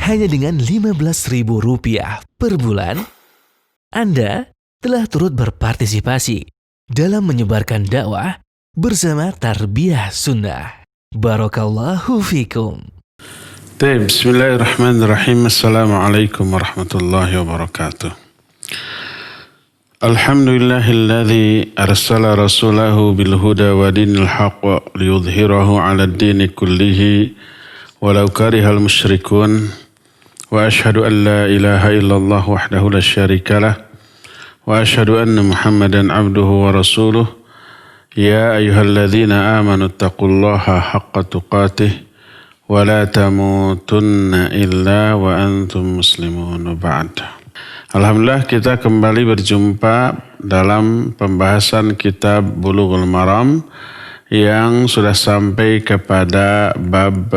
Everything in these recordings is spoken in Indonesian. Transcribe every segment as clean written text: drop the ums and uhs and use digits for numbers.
hanya dengan Rp15.000 per bulan, Anda telah turut berpartisipasi dalam menyebarkan dakwah bersama Tarbiyah Sunnah. Barakallahu fikum. Bismillahirrahmanirrahim. Assalamualaikum warahmatullahi wabarakatuh. Alhamdulillahilladzi arsala rasulahu bil huda wa dinil haqq liyudhhirahu 'alad dini kullihi walau karihal musyrikun. Wa asyhadu an la ilaha illallah wahdahu la syarikalah wa asyhadu anna Muhammadan abduhu wa rasuluh. Ya ayyuhalladzina amanu taqullaha haqqa tuqatih wa la tamutunna illa wa antum muslimun. Ba'd. Alhamdulillah, kita kembali berjumpa dalam pembahasan kitab Bulughul Maram yang sudah sampai kepada bab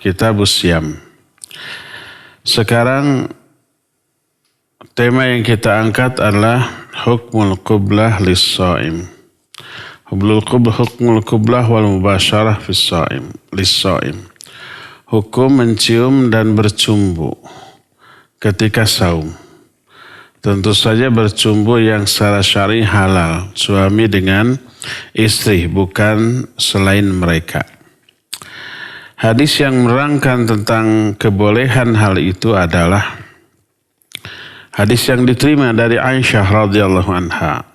Kitabus Syiyam. Sekarang tema yang kita angkat adalah hukmul qublah lis-shaim. Hukmul qublah wal mubasyarah fis-shaim lis-shaim. Hukum mencium dan bercumbu ketika saum. Tentu saja bercumbu yang secara syar'i halal, suami dengan istri, bukan selain mereka. Hadis yang menerangkan tentang kebolehan hal itu adalah hadis yang diterima dari Aisyah radhiyallahu anha.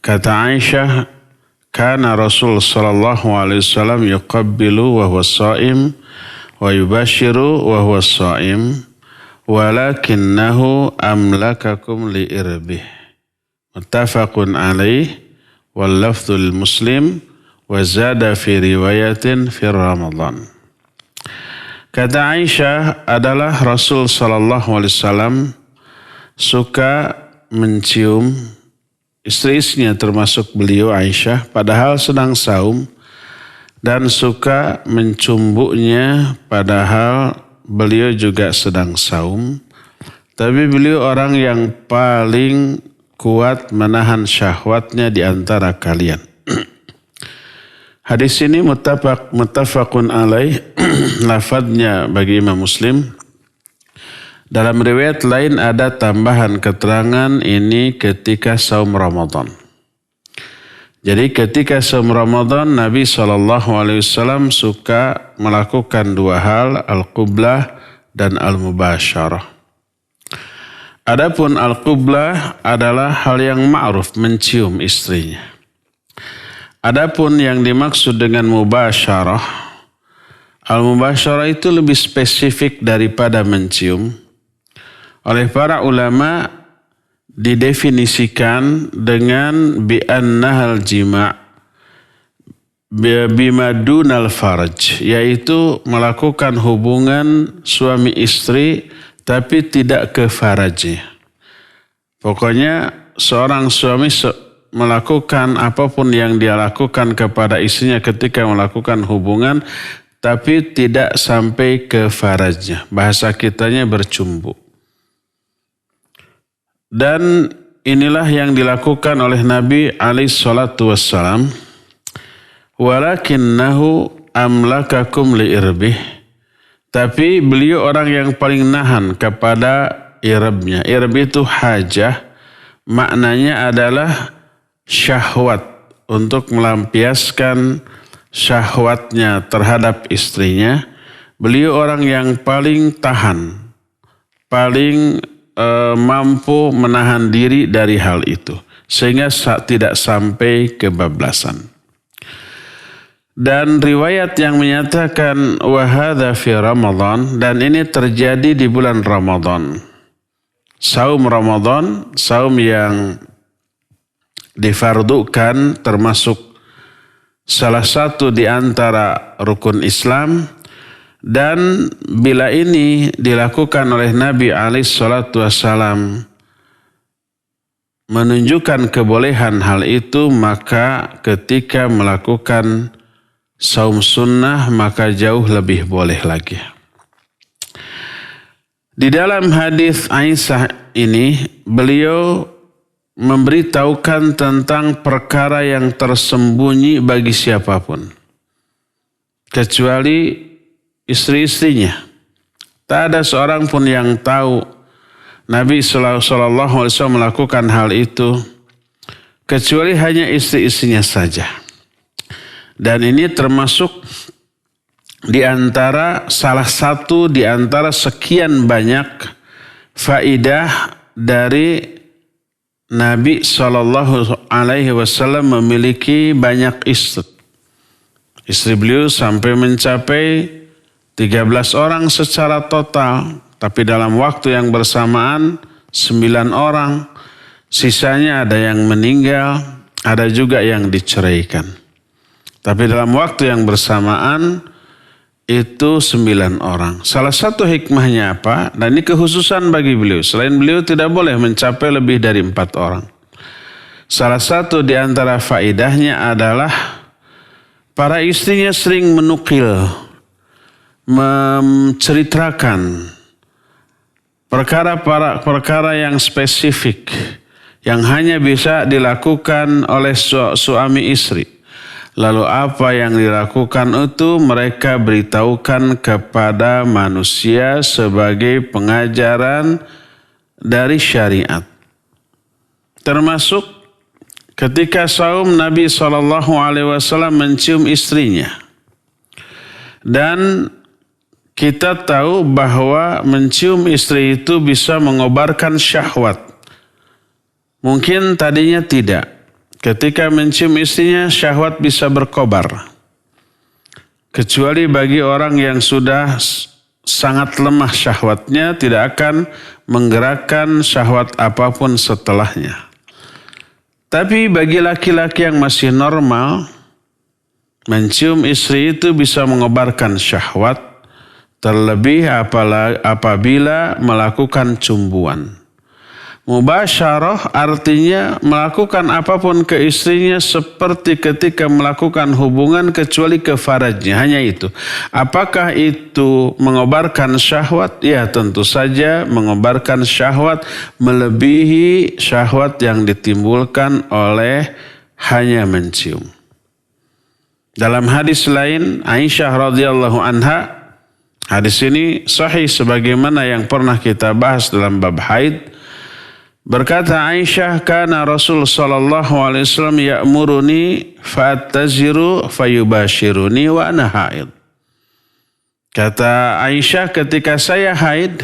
Kata Aisyah, kana Rasul sallallahu alaihi wasallam yuqabbilu wa huwa shaim wa yubashiru wa huwa shaim walakinnahu amlakakum li irbih. Muttafaqun alaih wal lafdhul Muslim wa zada fi riwayatin fi Ramadan. Kata Aisyah adalah Rasul sallallahu alaihi wasallam suka mencium istri-istrinya termasuk beliau Aisyah padahal sedang saum dan suka mencumbunya padahal beliau juga sedang saum, tapi beliau orang yang paling kuat menahan syahwatnya di antara kalian. Hadis ini muttafaqun alaih, lafadznya bagi Imam Muslim. Dalam riwayat lain ada tambahan keterangan ini ketika saum Ramadan. Jadi ketika saum Ramadan, Nabi SAW suka melakukan dua hal, al-qublah dan al-mubasyarah. Adapun al-qublah adalah hal yang ma'ruf, mencium istrinya. Adapun yang dimaksud dengan mubasyarah, al-mubasyarah itu lebih spesifik daripada mencium. Oleh para ulama didefinisikan dengan bi'annahal jima' bimadunal faraj, yaitu melakukan hubungan suami istri tapi tidak ke farajnya. Pokoknya seorang suami melakukan apapun yang dia lakukan kepada istrinya ketika melakukan hubungan tapi tidak sampai ke farajnya. Bahasa kitanya bercumbu. Dan inilah yang dilakukan oleh Nabi alaihi salatu wassalam. Walakinnahu amlakakum li irbih. Tapi beliau orang yang paling nahan kepada irbnya. Irb itu hajah. Maknanya adalah syahwat. Untuk melampiaskan syahwatnya terhadap istrinya. Beliau orang yang paling tahan. Paling mampu menahan diri dari hal itu sehingga tidak sampai kebablasan. Dan riwayat yang menyatakan wa hadza fi Ramadan, dan ini terjadi di bulan Ramadan. Saum Ramadan, saum yang difardukan termasuk salah satu di antara rukun Islam. Dan bila ini dilakukan oleh Nabi SAW menunjukkan kebolehan hal itu, maka ketika melakukan saum sunnah maka jauh lebih boleh lagi. Di dalam hadis Aisyah ini beliau memberitahukan tentang perkara yang tersembunyi bagi siapapun kecuali istri-istrinya. Tak ada seorang pun yang tahu Nabi SAW melakukan hal itu kecuali hanya istri-istrinya saja. Dan ini termasuk salah satu di antara sekian banyak faidah dari Nabi SAW memiliki banyak istri. Istri beliau sampai mencapai 13 orang secara total. Tapi dalam waktu yang bersamaan 9 orang. Sisanya ada yang meninggal, ada juga yang diceraikan. Tapi dalam waktu yang bersamaan itu 9 orang. Salah satu hikmahnya apa? Dan ini kekhususan bagi beliau. Selain beliau tidak boleh mencapai lebih dari 4 orang. Salah satu di antara faedahnya adalah para istrinya sering menukil, menceritakan perkara yang spesifik yang hanya bisa dilakukan oleh suami istri. Lalu apa yang dilakukan itu mereka beritahukan kepada manusia sebagai pengajaran dari syariat. Termasuk ketika saum Nabi SAW mencium istrinya. Dan kita tahu bahwa mencium istri itu bisa mengobarkan syahwat. Mungkin tadinya tidak. Ketika mencium istrinya, syahwat bisa berkobar. Kecuali bagi orang yang sudah sangat lemah syahwatnya, tidak akan menggerakkan syahwat apapun setelahnya. Tapi bagi laki-laki yang masih normal, mencium istri itu bisa mengobarkan syahwat, terlebih apabila melakukan cumbuan. Mubasyarah artinya melakukan apapun ke istrinya seperti ketika melakukan hubungan kecuali ke farajnya, hanya itu. Apakah itu mengobarkan syahwat? Ya, tentu saja mengobarkan syahwat melebihi syahwat yang ditimbulkan oleh hanya mencium. Dalam hadis lain Aisyah radhiyallahu anha, hadis ini sahih sebagaimana yang pernah kita bahas dalam bab haid. Berkata Aisyah, kana Rasul sallallahu alaihi wasallam ya'muruni fa'attaziru fayubashiruni wa ana haid. Kata Aisyah, ketika saya haid,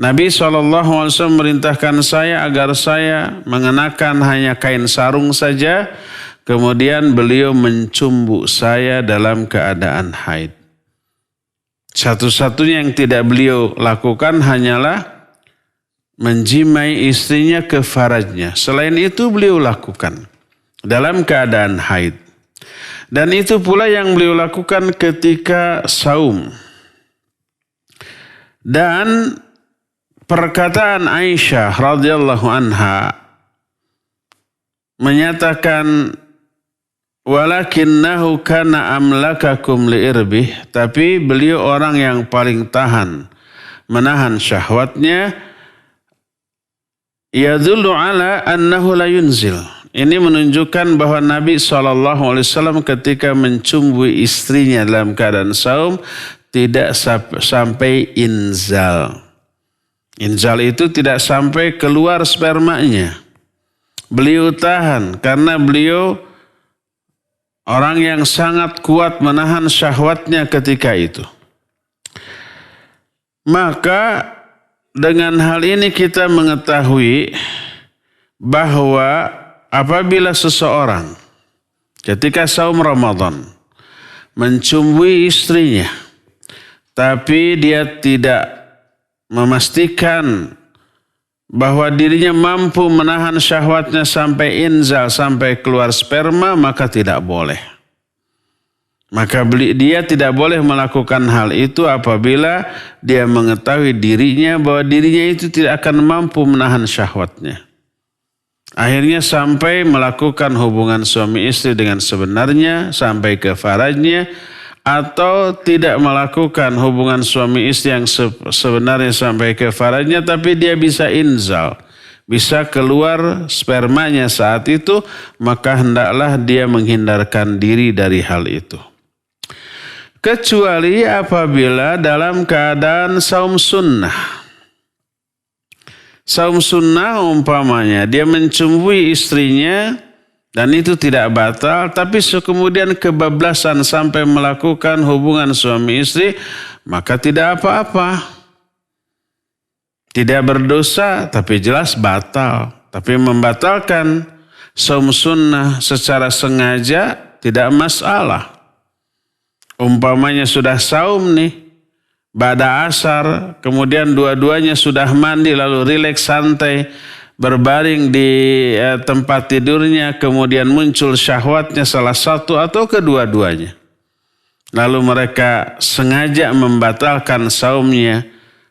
Nabi SAW merintahkan saya agar saya mengenakan hanya kain sarung saja, kemudian beliau mencumbu saya dalam keadaan haid. Satu-satunya yang tidak beliau lakukan hanyalah menjimai istrinya ke farajnya. Selain itu beliau lakukan dalam keadaan haid. Dan itu pula yang beliau lakukan ketika saum. Dan perkataan Aisyah radhiyallahu anha menyatakan walakinnahu kana amlakakum liirbih, tapi beliau orang yang paling menahan syahwatnya. Yadullu ala annahu la yunzil. Ini menunjukkan bahwa Nabi SAW ketika mencumbui istrinya dalam keadaan saum tidak sampai inzal. Inzal itu tidak sampai keluar spermanya. Beliau tahan karena beliau orang yang sangat kuat menahan syahwatnya ketika itu. Maka dengan hal ini kita mengetahui bahwa apabila seseorang ketika saum Ramadan mencumbui istrinya, tapi dia tidak memastikan bahwa dirinya mampu menahan syahwatnya sampai inzal, sampai keluar sperma, maka tidak boleh. Maka dia tidak boleh melakukan hal itu apabila dia mengetahui dirinya bahwa dirinya itu tidak akan mampu menahan syahwatnya. Akhirnya sampai melakukan hubungan suami istri dengan sebenarnya sampai ke farajnya, atau tidak melakukan hubungan suami istri yang sebenarnya sampai ke farajnya, tapi dia bisa inzal, bisa keluar spermanya saat itu, maka hendaklah dia menghindarkan diri dari hal itu. kecuali apabila dalam keadaan saum sunnah. Saum sunnah umpamanya dia mencumbui istrinya dan itu tidak batal, tapi kemudian kebablasan sampai melakukan hubungan suami istri, maka tidak apa-apa. Tidak berdosa, tapi jelas batal. Tapi membatalkan saum sunnah secara sengaja tidak masalah. Umpamanya sudah saum nih, ba'da asar, kemudian dua-duanya sudah mandi lalu rileks santai, berbaring di tempat tidurnya, kemudian muncul syahwatnya salah satu atau kedua-duanya. Lalu mereka sengaja membatalkan saumnya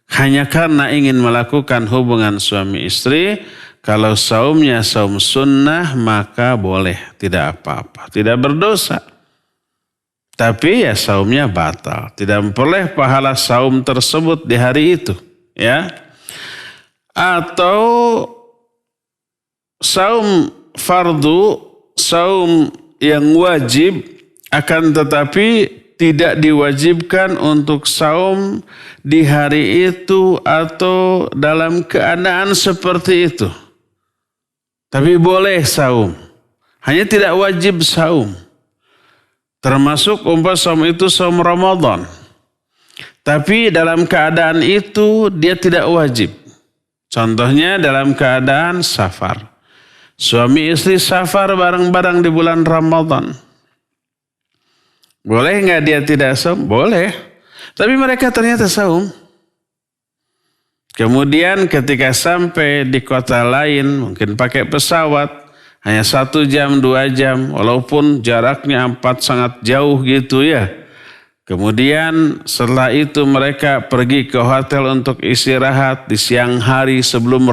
hanya karena ingin melakukan hubungan suami istri. Kalau saumnya saum sunnah maka boleh, tidak apa-apa, tidak berdosa. Tapi ya saumnya batal. Tidak memperoleh pahala saum tersebut di hari itu. Ya. Atau saum fardu, saum yang wajib akan tetapi tidak diwajibkan untuk saum di hari itu atau dalam keadaan seperti itu. Tapi boleh saum. Hanya tidak wajib saum. Termasuk saum itu saum Ramadan. Tapi dalam keadaan itu dia tidak wajib. Contohnya dalam keadaan safar. Suami istri safar bareng-bareng di bulan Ramadan. Boleh nggak dia tidak saum? Boleh. Tapi mereka ternyata saum. Kemudian ketika sampai di kota lain, mungkin pakai pesawat, hanya 1 jam, 2 jam, walaupun jaraknya sangat jauh gitu ya. Kemudian setelah itu mereka pergi ke hotel untuk istirahat di siang hari sebelum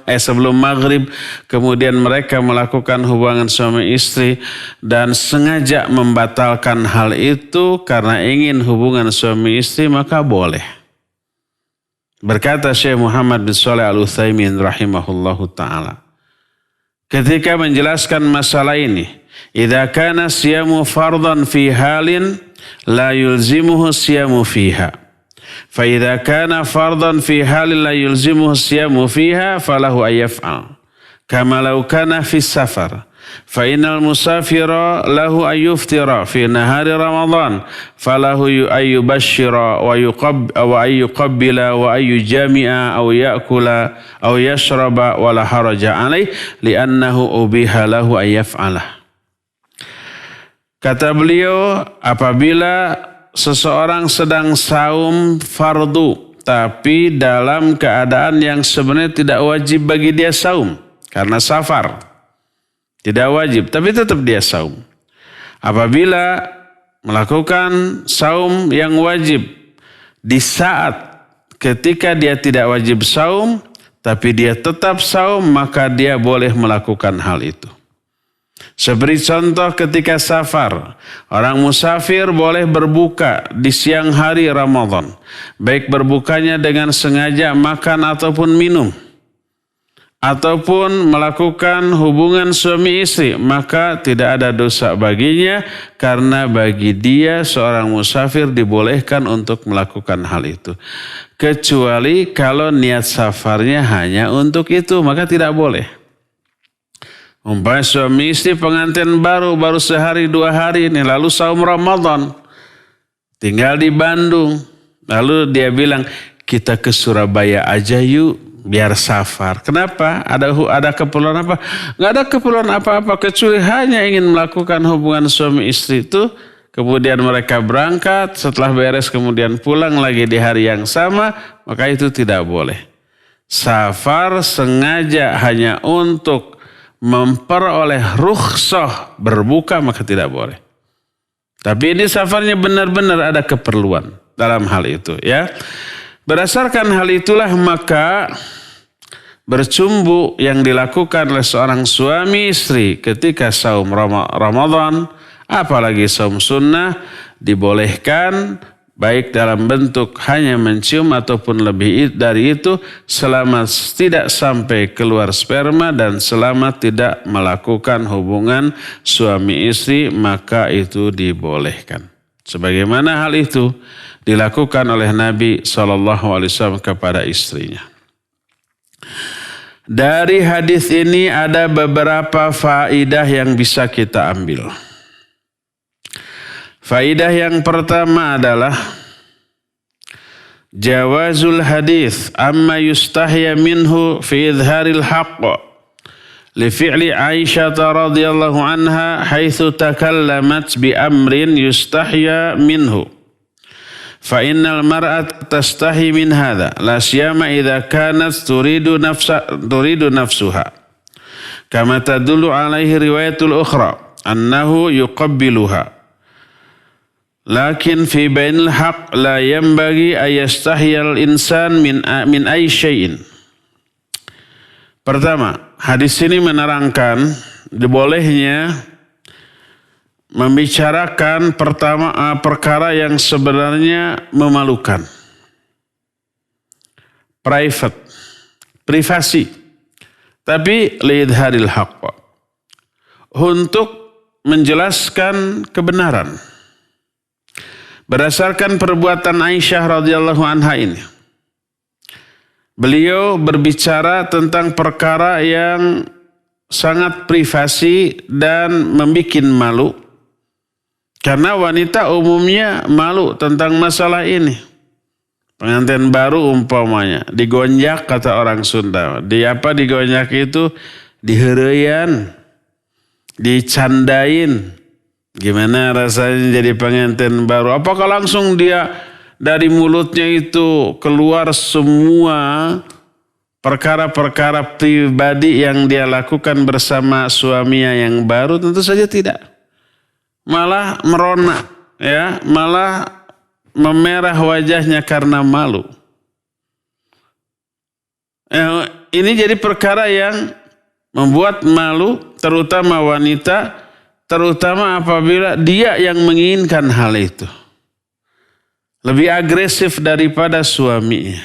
sebelum maghrib. Kemudian mereka melakukan hubungan suami istri dan sengaja membatalkan hal itu karena ingin hubungan suami istri, maka boleh. Berkata Syekh Muhammad bin Shalih Al-Utsaimin rahimahullahu ta'ala, ketika menjelaskan masalah ini, idza kana siyamu fardhan fi halin la yulzimuhu siyamu fiha. Fa idza kana fardhan fi halin la yulzimuhu siyamu fiha falahu ayyaf'al. Kama law kana fi safar. Fa innal musafira lahu ayyuftira fi nahari Ramadan falahu ayyubashshira wa ayyuqabbila wa ayyujami'a aw ya'kula aw yashraba wala haraja alaih li'annahu ubiha lahu ayyaf'alah. Kata beliau, apabila seseorang sedang saum fardu tapi dalam keadaan yang sebenarnya tidak wajib bagi dia saum karena safar. Tidak wajib, tapi tetap dia saum. Apabila melakukan saum yang wajib di saat ketika dia tidak wajib saum, tapi dia tetap saum, maka dia boleh melakukan hal itu. Seperti contoh ketika safar, orang musafir boleh berbuka di siang hari Ramadan. Baik berbukanya dengan sengaja makan ataupun minum. Ataupun melakukan hubungan suami istri, maka tidak ada dosa baginya karena bagi dia seorang musafir dibolehkan untuk melakukan hal itu. Kecuali kalau niat safarnya hanya untuk itu, maka tidak boleh. Umpamanya suami istri pengantin baru sehari 2 hari ini, lalu saum Ramadan, tinggal di Bandung, lalu dia bilang kita ke Surabaya aja yuk. Biar safar. Kenapa? Ada keperluan apa? Nggak ada keperluan apa-apa kecuali hanya ingin melakukan hubungan suami istri itu. Kemudian mereka berangkat, setelah beres kemudian pulang lagi di hari yang sama, maka itu tidak boleh. Safar sengaja hanya untuk memperoleh rukhsah berbuka, maka tidak boleh. Tapi ini safarnya benar-benar ada keperluan dalam hal itu, ya. Berdasarkan hal itulah maka bercumbu yang dilakukan oleh seorang suami istri ketika saum Ramadan, apalagi saum sunnah, dibolehkan baik dalam bentuk hanya mencium ataupun lebih dari itu selama tidak sampai keluar sperma dan selama tidak melakukan hubungan suami istri, maka itu dibolehkan. Sebagaimana hal itu dilakukan oleh Nabi SAW kepada istrinya. Dari hadis ini ada beberapa faidah yang bisa kita ambil. Faidah yang pertama adalah jawazul hadis amma yustahya minhu fi idharil haqq li fi'li Aisyah radhiyallahu anha haitsu takallamat bi amrin yustahya minhu fa innal mar'ata tastahi min hadha la siyama idza kanat turidu nafsuha kama tadullu alaihi riwayatul ukhra annahu yuqabbiluha. Lakin fi bainil haq la yanbaghi ayastahyal insan min ay syai'in. Pertama, hadis ini menerangkan dibolehnya membicarakan perkara yang sebenarnya memalukan. Privasi. Tapi liidharil haqq. Untuk menjelaskan kebenaran. Berdasarkan perbuatan Aisyah radhiyallahu anha ini, beliau berbicara tentang perkara yang sangat privasi dan membuat malu. Karena wanita umumnya malu tentang masalah ini. Pengantin baru umpamanya digonjak kata orang Sunda. Digonjak itu? Dihereuyan, dicandain. Gimana rasanya jadi pengantin baru? Apakah langsung dia dari mulutnya itu keluar semua perkara-perkara pribadi yang dia lakukan bersama suaminya yang baru? Tentu saja tidak. Malah merona, ya, malah memerah wajahnya karena malu. Ini jadi perkara yang membuat malu, terutama wanita. Terutama apabila dia yang menginginkan hal itu. Lebih agresif daripada suaminya.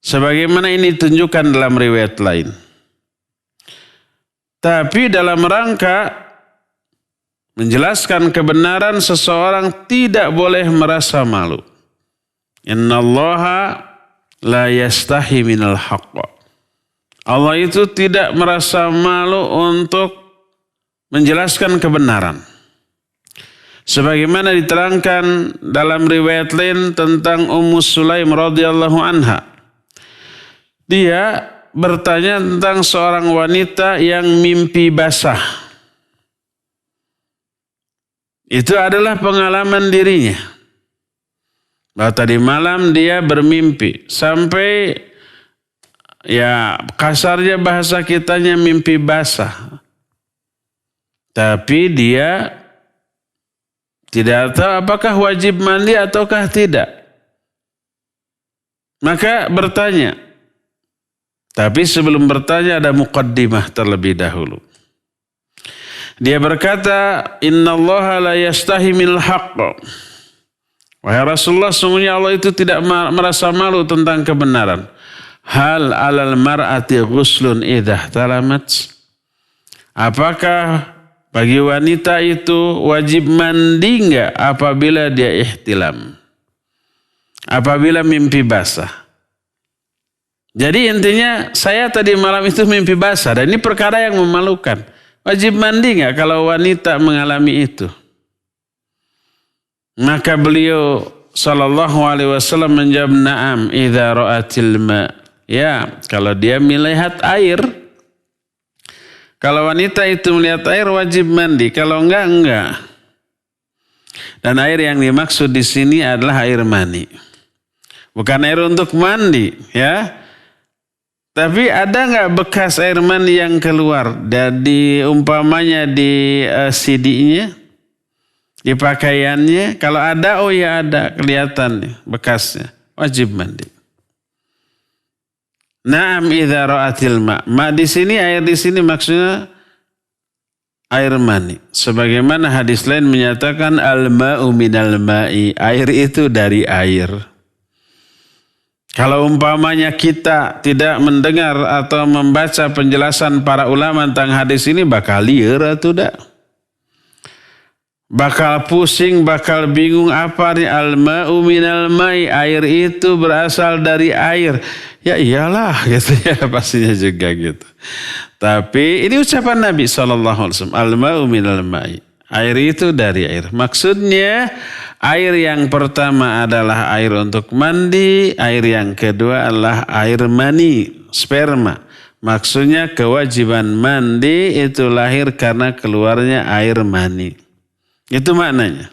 Sebagaimana ini ditunjukkan dalam riwayat lain. Tapi dalam rangka menjelaskan kebenaran, seseorang tidak boleh merasa malu. Innallaha la yastahi minal haqq. Allah itu tidak merasa malu untuk menjelaskan kebenaran. Sebagaimana diterangkan dalam riwayat lain tentang Ummu Sulaim radhiyallahu anha. Dia bertanya tentang seorang wanita yang mimpi basah. Itu adalah pengalaman dirinya. Bahwa tadi malam dia bermimpi. Sampai ya kasarnya bahasa kitanya mimpi basah. Tapi dia tidak tahu apakah wajib mandi ataukah tidak. Maka bertanya. Tapi sebelum bertanya ada muqaddimah terlebih dahulu. Dia berkata, Innallaha la yastahi minal haqq. Wahai Rasulullah, sungguhnya Allah itu tidak merasa malu tentang kebenaran. Hal alal mar'ati ghuslun idhah talamat. Apakah bagi wanita itu wajib mandi enggak apabila dia ihtilam? Apabila mimpi basah. Jadi intinya saya tadi malam itu mimpi basah. Dan ini perkara yang memalukan. Wajib mandi enggak kalau wanita mengalami itu? Maka beliau SAW menjawab na'am idza ra'atil ma. Ya, kalau dia melihat air. Kalau wanita itu melihat air wajib mandi, kalau enggak. Dan air yang dimaksud di sini adalah air mani. Bukan air untuk mandi, ya. Tapi ada enggak bekas air mani yang keluar dari umpamanya di CD-nya, di pakaiannya? Kalau ada, oh ya ada, kelihatan nih bekasnya. Wajib mandi. Naam idza ra'atil ma. Ma di sini, air di sini maksudnya air mani. Sebagaimana hadis lain menyatakan al-ma'u minal ma'i. Air itu dari air. Kalau umpamanya kita tidak mendengar atau membaca penjelasan para ulama tentang hadis ini bakal liar atau tidak. bakal pusing, bakal bingung apa nih al-ma'u minal mai, air itu berasal dari air. Ya iyalah gitu ya pastinya juga gitu. Tapi ini ucapan Nabi SAW, al-ma'u minal mai, air itu dari air. Maksudnya air yang pertama adalah air untuk mandi, air yang kedua adalah air mani, sperma. Maksudnya kewajiban mandi itu lahir karena keluarnya air mani. Itu maknanya.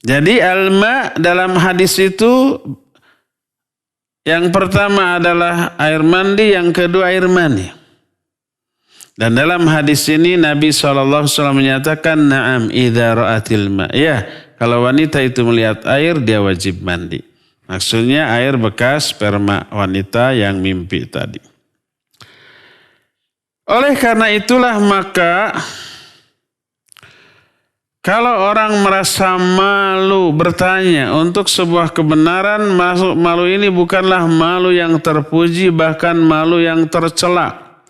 Jadi alma dalam hadis itu yang pertama adalah air mandi, yang kedua air mani. Dan dalam hadis ini Nabi SAW menyatakan na'am idza ra'atil ma. Ya, kalau wanita itu melihat air dia wajib mandi. Maksudnya air bekas sperma wanita yang mimpi tadi. Oleh karena itulah maka kalau orang merasa malu bertanya untuk sebuah kebenaran, malu ini bukanlah malu yang terpuji, bahkan malu yang tercela.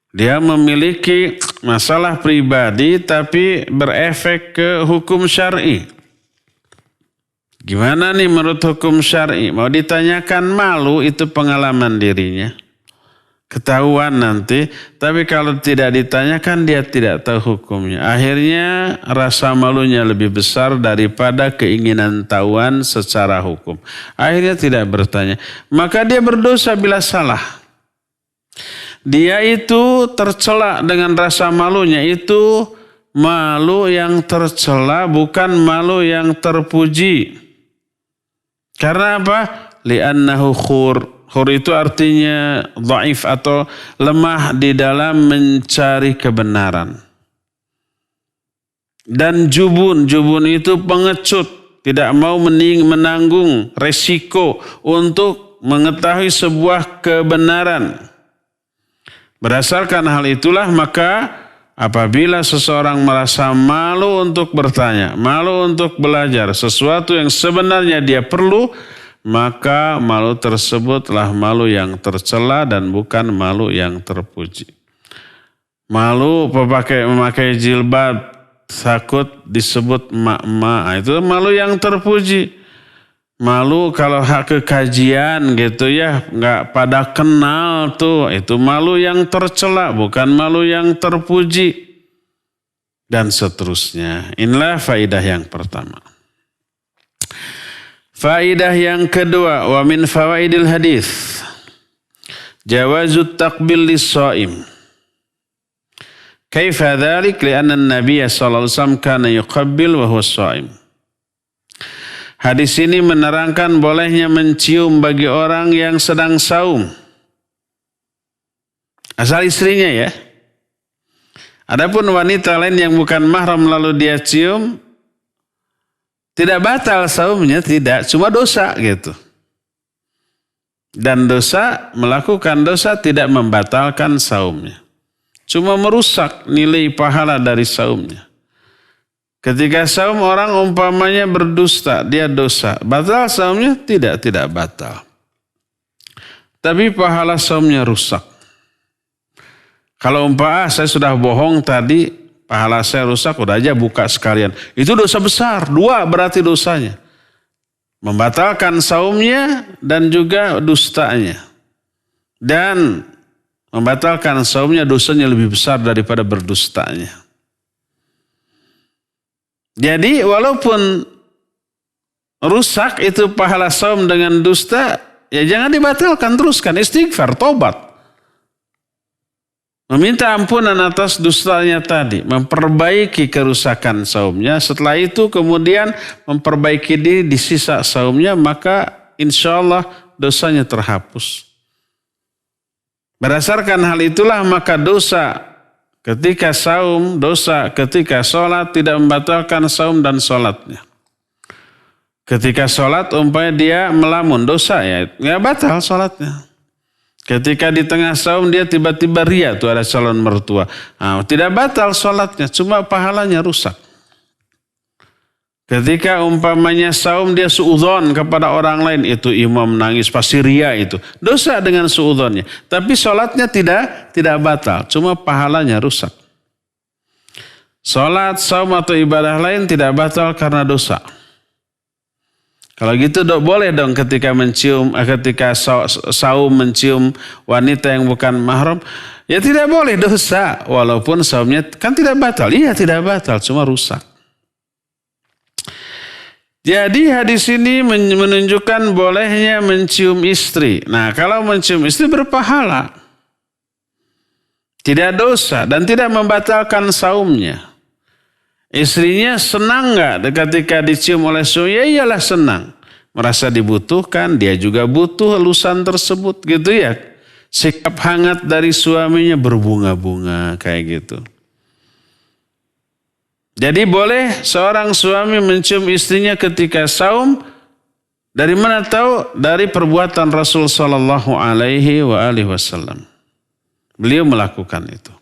Dia memiliki masalah pribadi tapi berefek ke hukum syar'i. Gimana nih menurut hukum syar'i? Mau ditanyakan malu itu pengalaman dirinya. Ketahuan nanti, tapi kalau tidak ditanyakan dia tidak tahu hukumnya. Akhirnya rasa malunya lebih besar daripada keinginan tahuan secara hukum. Akhirnya tidak bertanya. Maka dia berdosa bila salah. Dia itu tercela dengan rasa malunya. Itu malu yang tercela, bukan malu yang terpuji. Karena apa? Li'annahu khur. Khur itu artinya dhaif atau lemah di dalam mencari kebenaran. Dan jubun itu pengecut, tidak mau menanggung resiko untuk mengetahui sebuah kebenaran. Berdasarkan hal itulah maka apabila seseorang merasa malu untuk bertanya, malu untuk belajar sesuatu yang sebenarnya dia perlu, maka malu tersebutlah malu yang tercela dan bukan malu yang terpuji. Malu memakai jilbab takut disebut mak-mak, itu malu yang terpuji. Malu kalau hak kekajian gitu ya, nggak pada kenal tuh, itu malu yang tercela bukan malu yang terpuji. Dan seterusnya. Inilah faidah yang pertama. Faidah yang kedua, wa min fawaidil hadis jawazut taqbil lis-shaim. Kaifa dzalik? Li'anna an-nabiy sallallahu alaihi wasallam kana yuqabbil wa huwa shaim. Hadis ini menerangkan bolehnya mencium bagi orang yang sedang saum. Asal istrinya ya. Adapun wanita lain yang bukan mahram lalu dia cium, tidak batal saumnya, tidak, cuma dosa gitu. Dan melakukan dosa tidak membatalkan saumnya. Cuma merusak nilai pahala dari saumnya. Ketika saum orang umpamanya berdusta, dia dosa. Batal saumnya? Tidak batal. Tapi pahala saumnya rusak. Kalau saya sudah bohong tadi, pahala saya rusak, udah aja buka sekalian. Itu dosa besar, 2 berarti dosanya. Membatalkan saumnya dan juga dustanya. Dan membatalkan saumnya dosanya lebih besar daripada berdustanya. Jadi walaupun rusak itu pahala saum dengan dusta, ya jangan dibatalkan, teruskan istighfar, tobat. Meminta ampunan atas dustanya tadi, memperbaiki kerusakan saumnya. Setelah itu kemudian memperbaiki diri di sisa saumnya, maka insya Allah dosanya terhapus. Berdasarkan hal itulah maka dosa ketika saum, dosa ketika sholat tidak membatalkan saum dan sholatnya. Ketika sholat umpamanya dia melamun, dosa ya, nggak batal sholatnya. Ketika di tengah saum dia tiba-tiba ria tuh ada calon mertua. Nah, tidak batal sholatnya, cuma pahalanya rusak. Ketika umpamanya saum dia suudzon kepada orang lain, itu imam nangis pasti ria itu. Dosa dengan suudzonnya. Tapi sholatnya tidak batal, cuma pahalanya rusak. Salat, saum atau ibadah lain tidak batal karena dosa. Kalau gitu boleh dong ketika saum mencium wanita yang bukan mahram. Ya tidak boleh, dosa. Walaupun saumnya kan tidak batal. Iya tidak batal, cuma rusak. Jadi hadis ini menunjukkan bolehnya mencium istri. Nah, kalau mencium istri berpahala. Tidak dosa dan tidak membatalkan saumnya. Istrinya senang nggak ketika dicium oleh suami? Ya iyalah senang. Merasa dibutuhkan, dia juga butuh elusan tersebut gitu ya. Sikap hangat dari suaminya berbunga-bunga kayak gitu. Jadi boleh seorang suami mencium istrinya ketika saum. Dari mana tahu? Dari perbuatan Rasul sallallahu alaihi wasallam. Beliau melakukan itu.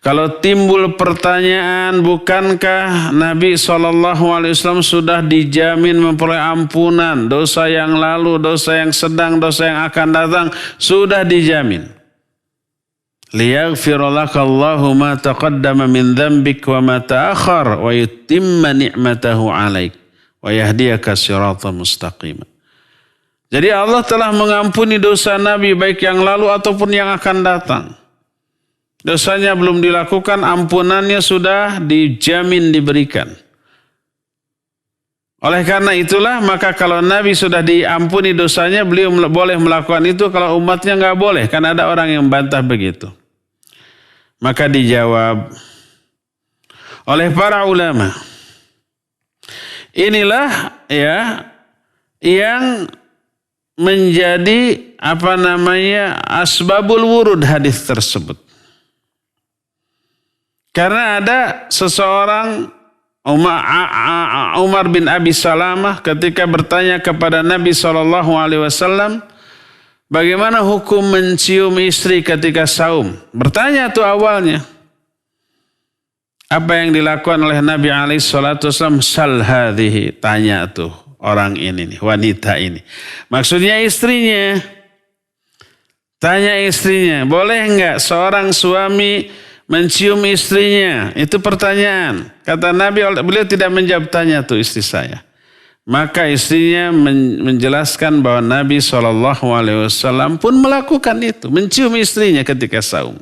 Kalau timbul pertanyaan, bukankah Nabi SAW sudah dijamin memperoleh ampunan dosa yang lalu, dosa yang sedang, dosa yang akan datang, sudah dijamin. Liyaghfirulaka Allahu ma taqaddama min dzambik wa ma ta'akhkhar wa yutimma ni'matahu 'alaik wa yahdiyaka siratan mustaqima. Jadi Allah telah mengampuni dosa Nabi baik yang lalu ataupun yang akan datang. Dosanya belum dilakukan, ampunannya sudah dijamin diberikan. Oleh karena itulah maka kalau Nabi sudah diampuni dosanya, beliau boleh melakukan itu, kalau umatnya nggak boleh. Karena ada orang yang bantah begitu. Maka dijawab oleh para ulama. Inilah ya yang menjadi asbabul wurud hadis tersebut. Karena ada seseorang Umar bin Abi Salamah ketika bertanya kepada Nabi SAW, bagaimana hukum mencium istri ketika saum? Bertanya tuh awalnya. Apa yang dilakukan oleh Nabi SAW? Sal hadhihi, tanya tuh orang ini nih, wanita ini. Maksudnya istrinya. Tanya istrinya, boleh enggak seorang suami mencium istrinya? Itu pertanyaan. Kata Nabi, beliau tidak menjawab, tanya tuh istri saya. Maka istrinya menjelaskan bahwa Nabi SAW pun melakukan itu. Mencium istrinya ketika saum.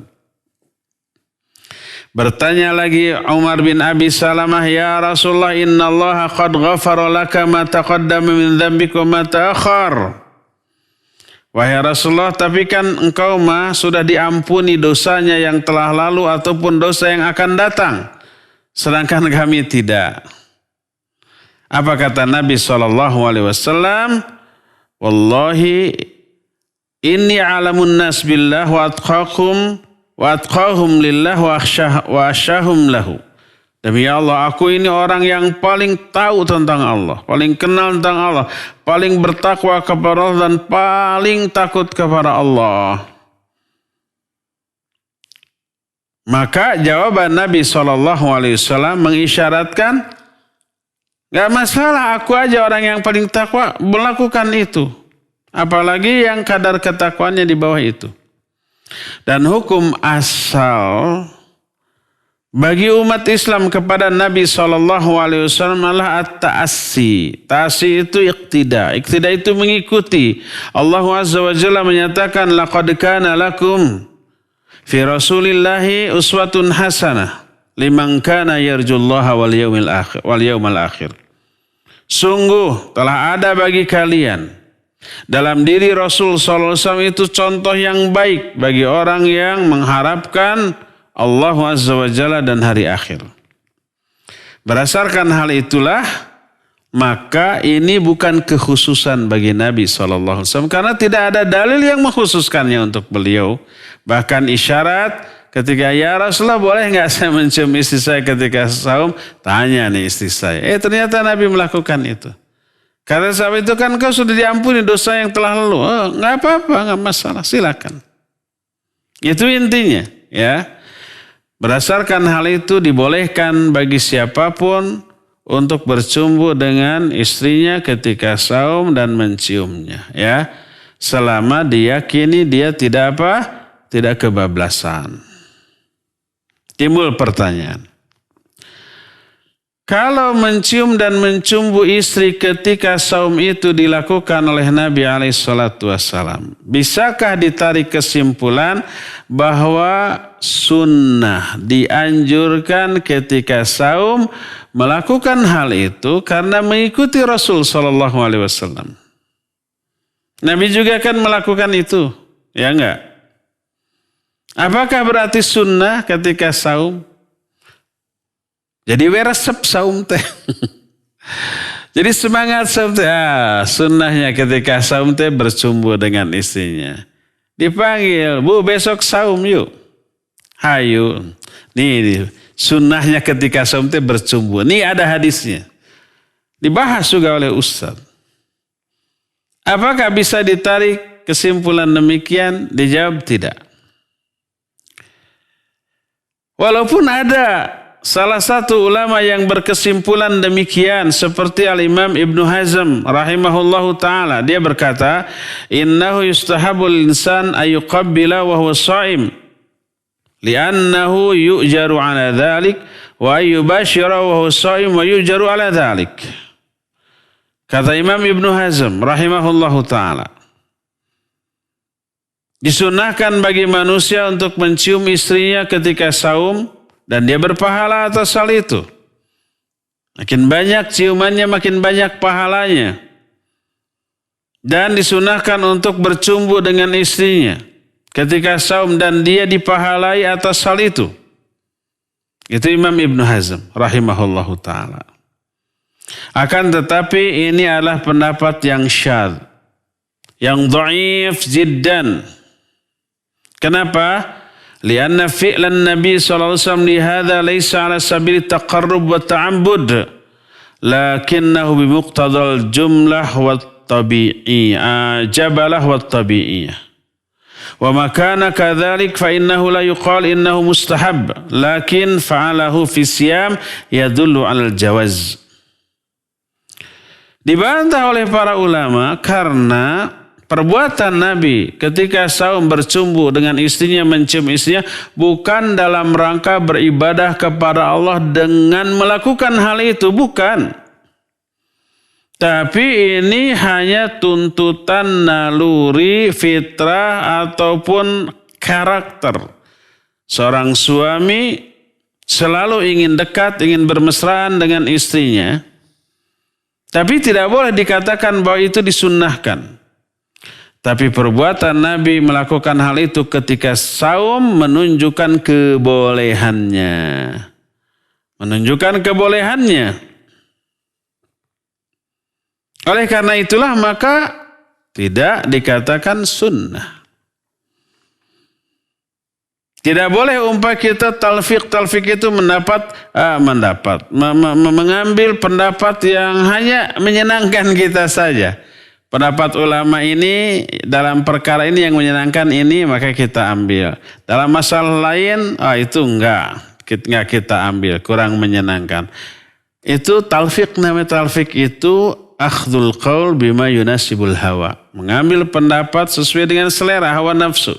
Bertanya lagi Umar bin Abi Salamah, ya Rasulullah, inna Allah qad ghafara laka ma taqaddama min dzambika wa ma ta'akhkhar. Wahai Rasulullah, tapi kan engkau sudah diampuni dosanya yang telah lalu ataupun dosa yang akan datang. Sedangkan kami tidak. Apa kata Nabi SAW? Wallahi inni alamun nas billah wa atqahum lillah wa asyahum lahu. Demi Allah, aku ini orang yang paling tahu tentang Allah, paling kenal tentang Allah, paling bertakwa kepada Allah dan paling takut kepada Allah. Maka jawaban Nabi SAW mengisyaratkan, gak masalah, aku aja orang yang paling takwa melakukan itu. Apalagi yang kadar ketakwaannya di bawah itu. Dan hukum asal bagi umat Islam kepada Nabi SAW adalah at-ta'assi. Ta'assi itu iqtida. Iqtida itu mengikuti. Allah Azza wa Jalla menyatakan, laqad kana lakum fi Rasulillahi uswatun hasanah liman kana yarjullaha wal yawmal akhir. Sungguh telah ada bagi kalian dalam diri Rasul SAW itu contoh yang baik bagi orang yang mengharapkan Allah Azza wa Jalla dan hari akhir. Berdasarkan hal itulah, maka ini bukan kekhususan bagi Nabi SAW. Karena tidak ada dalil yang mengkhususkannya untuk beliau. Bahkan isyarat ketika, ya Rasulullah, boleh nggak saya mencium istri saya ketika saum? Tanya nih istri saya. Ternyata Nabi melakukan itu. Kata sahabat itu, kan kau sudah diampuni dosa yang telah lalu. Oh, nggak apa-apa, nggak masalah, silakan. Itu intinya, ya. Berdasarkan hal itu dibolehkan bagi siapapun untuk bercumbu dengan istrinya ketika saum dan menciumnya, ya. Selama diyakini dia tidak kebablasan. Timbul pertanyaan. Kalau mencium dan mencumbu istri ketika saum itu dilakukan oleh Nabi SAW, bisakah ditarik kesimpulan bahwa sunnah dianjurkan ketika saum melakukan hal itu karena mengikuti Rasul SAW? Nabi juga kan melakukan itu, ya enggak? Apakah berarti sunnah ketika saum? Jadi resep saum teh. Jadi semangat saum teh. Sunnahnya ketika saum teh bercumbu dengan istrinya. Dipanggil, Bu besok saum yuk. Hayu. Nih sunnahnya ketika saum teh bercumbu. Nih ada hadisnya. Dibahas juga oleh Ustaz. Apakah bisa ditarik kesimpulan demikian? Dijawab tidak. Walaupun ada salah satu ulama yang berkesimpulan demikian seperti Al-Imam Ibnu Hazm rahimahullahu ta'ala. Dia berkata, innahu yustahabul insan ayuqabbila wa huwa sha'im li'annahu yu'jaru ala dhalik wa ayyubashira wa huwa sha'im wa yu'jaru ala dhalik. Kata Imam Ibnu Hazm rahimahullahu ta'ala, disunahkan bagi manusia untuk mencium istrinya ketika saum dan dia berpahala atas hal itu. Makin banyak ciumannya, makin banyak pahalanya. Dan disunahkan untuk bercumbu dengan istrinya ketika saum dan dia dipahalai atas hal itu. Itu Imam Ibnu Hazm rahimahullahu ta'ala. Akan tetapi ini adalah pendapat yang syadz, yang dhaif jiddan. Kenapa? Lianna fi'lan Nabi sallallahu alaihi wasallam li hadza laysa ala sabil taqarrub wa ta'abbud lakinnahu bi muqtadal jumlah wa tabi'iyyah jabalah wa tabi'iyyah wa ma kana kadzalik fa innahu la yuqal innahu mustahab lakin fa'alahu fi siyam yadullu 'alal jawaz. Dibantah oleh para ulama karena perbuatan Nabi ketika saum bercumbu dengan istrinya, mencium istrinya, bukan dalam rangka beribadah kepada Allah dengan melakukan hal itu, bukan. Tapi ini hanya tuntutan naluri, fitrah, ataupun karakter. Seorang suami selalu ingin dekat, ingin bermesraan dengan istrinya. Tapi tidak boleh dikatakan bahwa itu disunnahkan. Tapi perbuatan Nabi melakukan hal itu ketika saum menunjukkan kebolehannya. Menunjukkan kebolehannya. Oleh karena itulah maka tidak dikatakan sunnah. Tidak boleh umpah kita talfik itu mengambil pendapat yang hanya menyenangkan kita saja. Pendapat ulama ini dalam perkara ini yang menyenangkan ini maka kita ambil. Dalam masalah lain itu enggak kita ambil, kurang menyenangkan. Itu talfik, namanya talfik itu akhdul qaul bima yunasibul hawa. Mengambil pendapat sesuai dengan selera hawa nafsu.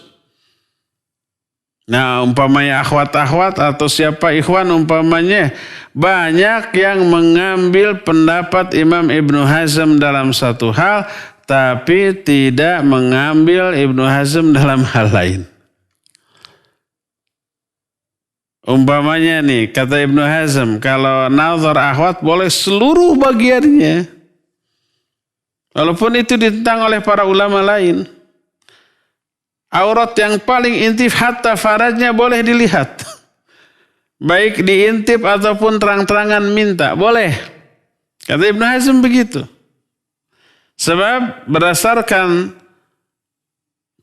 Nah, umpamanya akhwat-akhwat atau siapa ikhwan umpamanya banyak yang mengambil pendapat Imam Ibnu Hazm dalam satu hal tapi tidak mengambil Ibnu Hazm dalam hal lain. Umpamanya nih, kata Ibnu Hazm, kalau nazar akhwat boleh seluruh bagiannya. Walaupun itu ditentang oleh para ulama lain. Aurat yang paling intim hatta farajnya boleh dilihat. Baik diintip ataupun terang-terangan minta, boleh. Kata Ibnu Hazm begitu. Sebab berdasarkan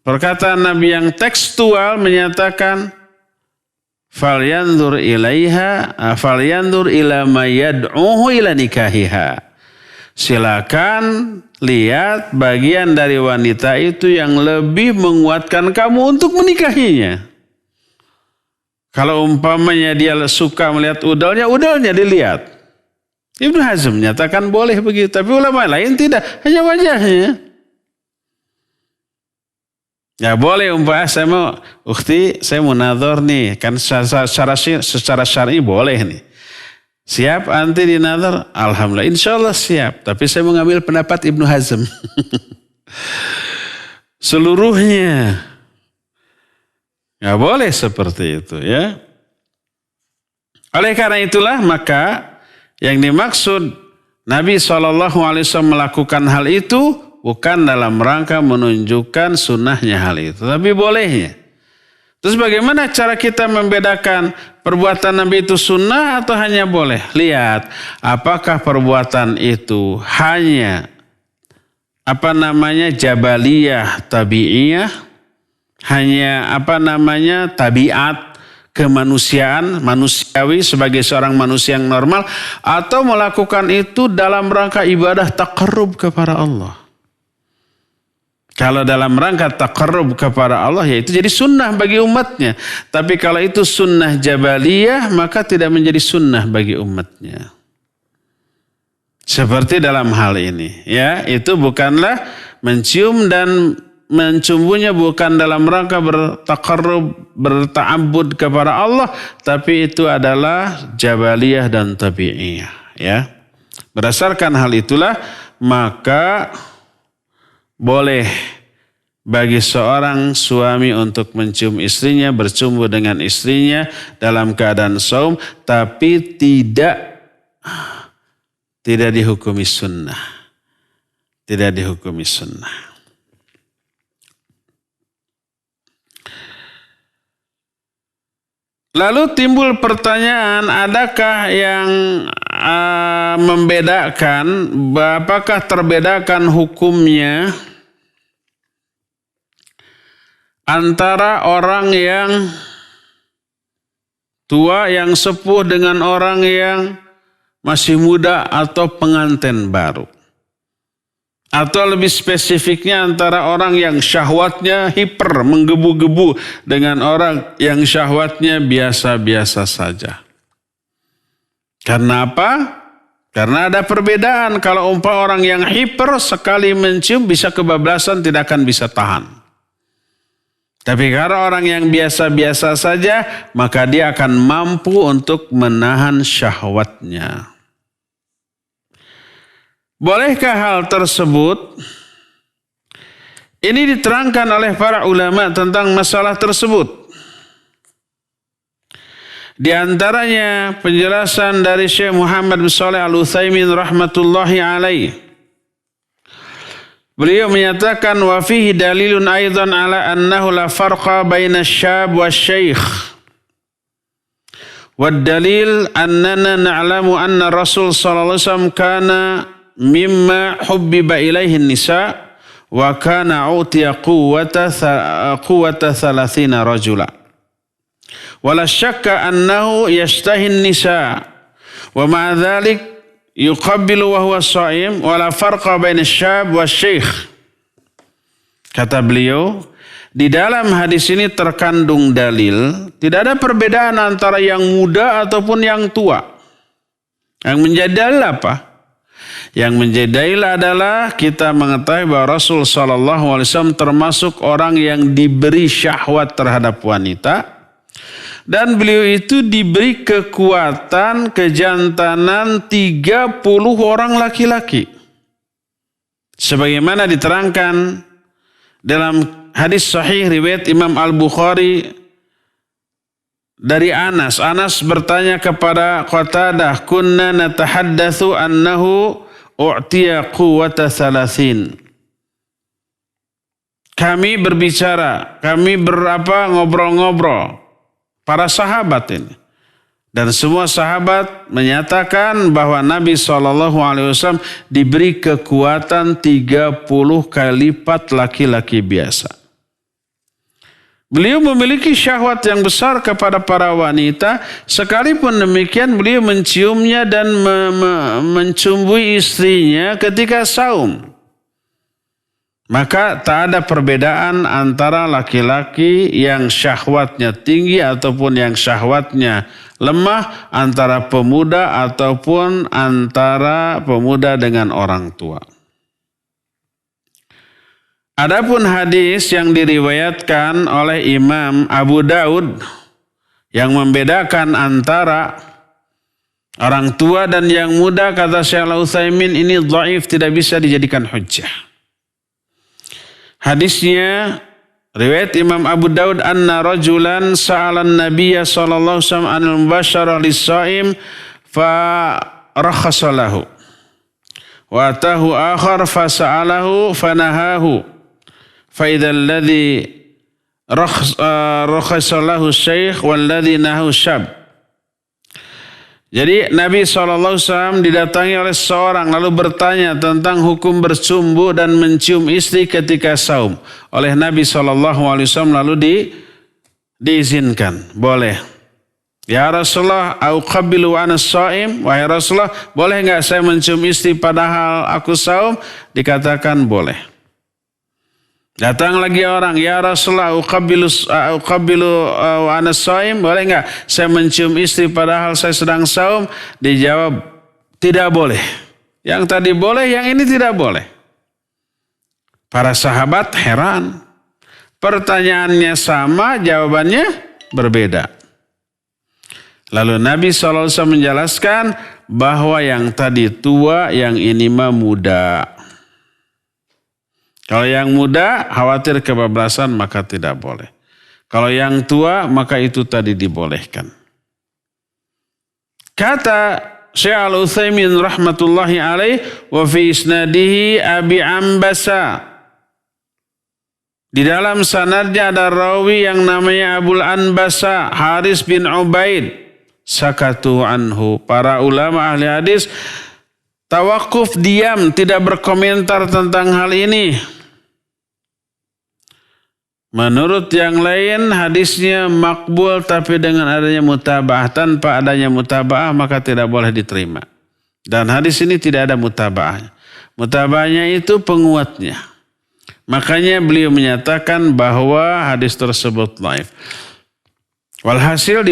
perkataan Nabi yang tekstual menyatakan falyanzur ilaiha falyanzur ila ma yad'uhu ila nikahiha. Silakan lihat bagian dari wanita itu yang lebih menguatkan kamu untuk menikahinya. Kalau umpamanya dia suka melihat udalnya dilihat. Ibnu Hazm menyatakan boleh begitu, tapi ulama lain tidak, hanya wajahnya. Ya boleh saya mau ukhti, saya mau nadhor nih, kan secara syar'i boleh nih. Siap anti di nadhor? Alhamdulillah, insya Allah siap. Tapi saya mau ngambil pendapat Ibnu Hazm. Seluruhnya. Nggak boleh seperti itu ya. Oleh karena itulah maka yang dimaksud Nabi SAW melakukan hal itu bukan dalam rangka menunjukkan sunnahnya hal itu, tapi bolehnya. Terus bagaimana cara kita membedakan perbuatan Nabi itu sunnah atau hanya boleh? Lihat, apakah perbuatan itu hanya jabaliyah, tabi'iyah, hanya tabiat, kemanusiaan, manusiawi sebagai seorang manusia yang normal, atau melakukan itu dalam rangka ibadah taqarrub kepada Allah. Kalau dalam rangka taqarrub kepada Allah, ya itu jadi sunnah bagi umatnya. Tapi kalau itu sunnah jabaliyah, maka tidak menjadi sunnah bagi umatnya. Seperti dalam hal ini, ya itu bukanlah mencium dan mencumbunya bukan dalam rangka bertaqarrub, berta'abbud kepada Allah, tapi itu adalah jabaliyah dan tabi'iyah, ya. Berdasarkan hal itulah maka boleh bagi seorang suami untuk mencium istrinya, bercumbu dengan istrinya dalam keadaan saum, tapi tidak dihukumi sunnah. Tidak dihukumi sunnah. Lalu timbul pertanyaan, adakah yang membedakan, apakah terbedakan hukumnya antara orang yang tua, yang sepuh dengan orang yang masih muda atau pengantin baru? Atau lebih spesifiknya antara orang yang syahwatnya hiper, menggebu-gebu dengan orang yang syahwatnya biasa-biasa saja. Karena apa? Karena ada perbedaan. Kalau orang yang hiper sekali mencium bisa kebablasan, tidak akan bisa tahan. Tapi kalau orang yang biasa-biasa saja, maka dia akan mampu untuk menahan syahwatnya. Bolehkah hal tersebut? Ini diterangkan oleh para ulama tentang masalah tersebut. Di antaranya penjelasan dari Syekh Muhammad bin Shalih Al-Utsaimin rahmatullahi alaih. Beliau menyatakan wa fihi dalilun aidan ala annahu la farqa baina asy-syab wasy-syaikh. Wad dalil annana na'lamu anna Rasul sallallahu alaihi wasallam kana mimma hubbiba ilaihi an-nisa wa kana utiya quwwata 30 rajula. Wala syakka annahu yashtahi an-nisa wa ma'a dhalik yuqabbilu wa huwa sha'im wala farqa baina asy-syab wasy-syaikh. Kata beliau, di dalam hadis ini terkandung dalil, tidak ada perbedaan antara yang muda ataupun yang tua. Yang menjadi dalil apa? Yang menjadi dalil adalah kita mengetahui bahwa Rasul SAW termasuk orang yang diberi syahwat terhadap wanita. Dan beliau itu diberi kekuatan, kejantanan 30 orang laki-laki. Sebagaimana diterangkan dalam hadis sahih riwayat Imam Al-Bukhari dari Anas. Anas bertanya kepada Qatadah, kunna natahaddatsu annahu u'tiya quwwata 30. Kami berbicara, kami ngobrol-ngobrol. Para sahabat ini. Dan semua sahabat menyatakan bahwa Nabi SAW diberi kekuatan 30 kali lipat laki-laki biasa. Beliau memiliki syahwat yang besar kepada para wanita. Sekalipun demikian beliau menciumnya dan mencumbui istrinya ketika saum. Maka tak ada perbedaan antara laki-laki yang syahwatnya tinggi ataupun yang syahwatnya lemah, antara pemuda ataupun antara pemuda dengan orang tua. Adapun hadis yang diriwayatkan oleh Imam Abu Daud yang membedakan antara orang tua dan yang muda, kata Syekh Al-Utsaimin, ini dhaif, tidak bisa dijadikan hujjah. Hadisnya riwayat Imam Abu Daud, anna rajulan sa'alan nabiyya sallallahu alaihi wasallam anil mubasyarah lis-shaim fa rakhasa lahu wa atahu akhar fa sa'alahu fa nahahu fa idzal ladzi rakhasa lahu syekh wal ladzi nahahu syab. Jadi Nabi SAW didatangi oleh seorang lalu bertanya tentang hukum bercumbu dan mencium istri ketika saum. Oleh Nabi SAW lalu diizinkan, boleh. Ya Rasulullah, auqabbilu wa ana shaim, wahai Rasulullah, boleh enggak saya mencium istri padahal aku saum? Dikatakan boleh. Datang lagi orang, ya Rasulullah, auqabbilu wa ana shaim, boleh enggak saya mencium istri padahal saya sedang saum? Dijawab tidak boleh. Yang tadi boleh, yang ini tidak boleh. Para sahabat heran. Pertanyaannya sama, jawabannya berbeda. Lalu Nabi SAW menjelaskan bahwa yang tadi tua, yang ini mah muda. Kalau yang muda khawatir kebablasan maka tidak boleh. Kalau yang tua maka itu tadi dibolehkan. Kata Syekh Al-Utsaimin rahmatullahi alaih, wa fi isnadihi Abi Ambasa. Di dalam sanadnya ada rawi yang namanya Abul Anbasa, Haris bin Ubaid. Sakatu anhu. Para ulama ahli hadis tawakuf, diam, tidak berkomentar tentang hal ini. Menurut yang lain hadisnya makbul, tapi dengan adanya mutaba'ah. Tanpa adanya mutaba'ah maka tidak boleh diterima. Dan hadis ini tidak ada mutaba'ahnya. Mutaba'ahnya itu penguatnya. Makanya beliau menyatakan bahwa hadis tersebut dhaif. Walhasil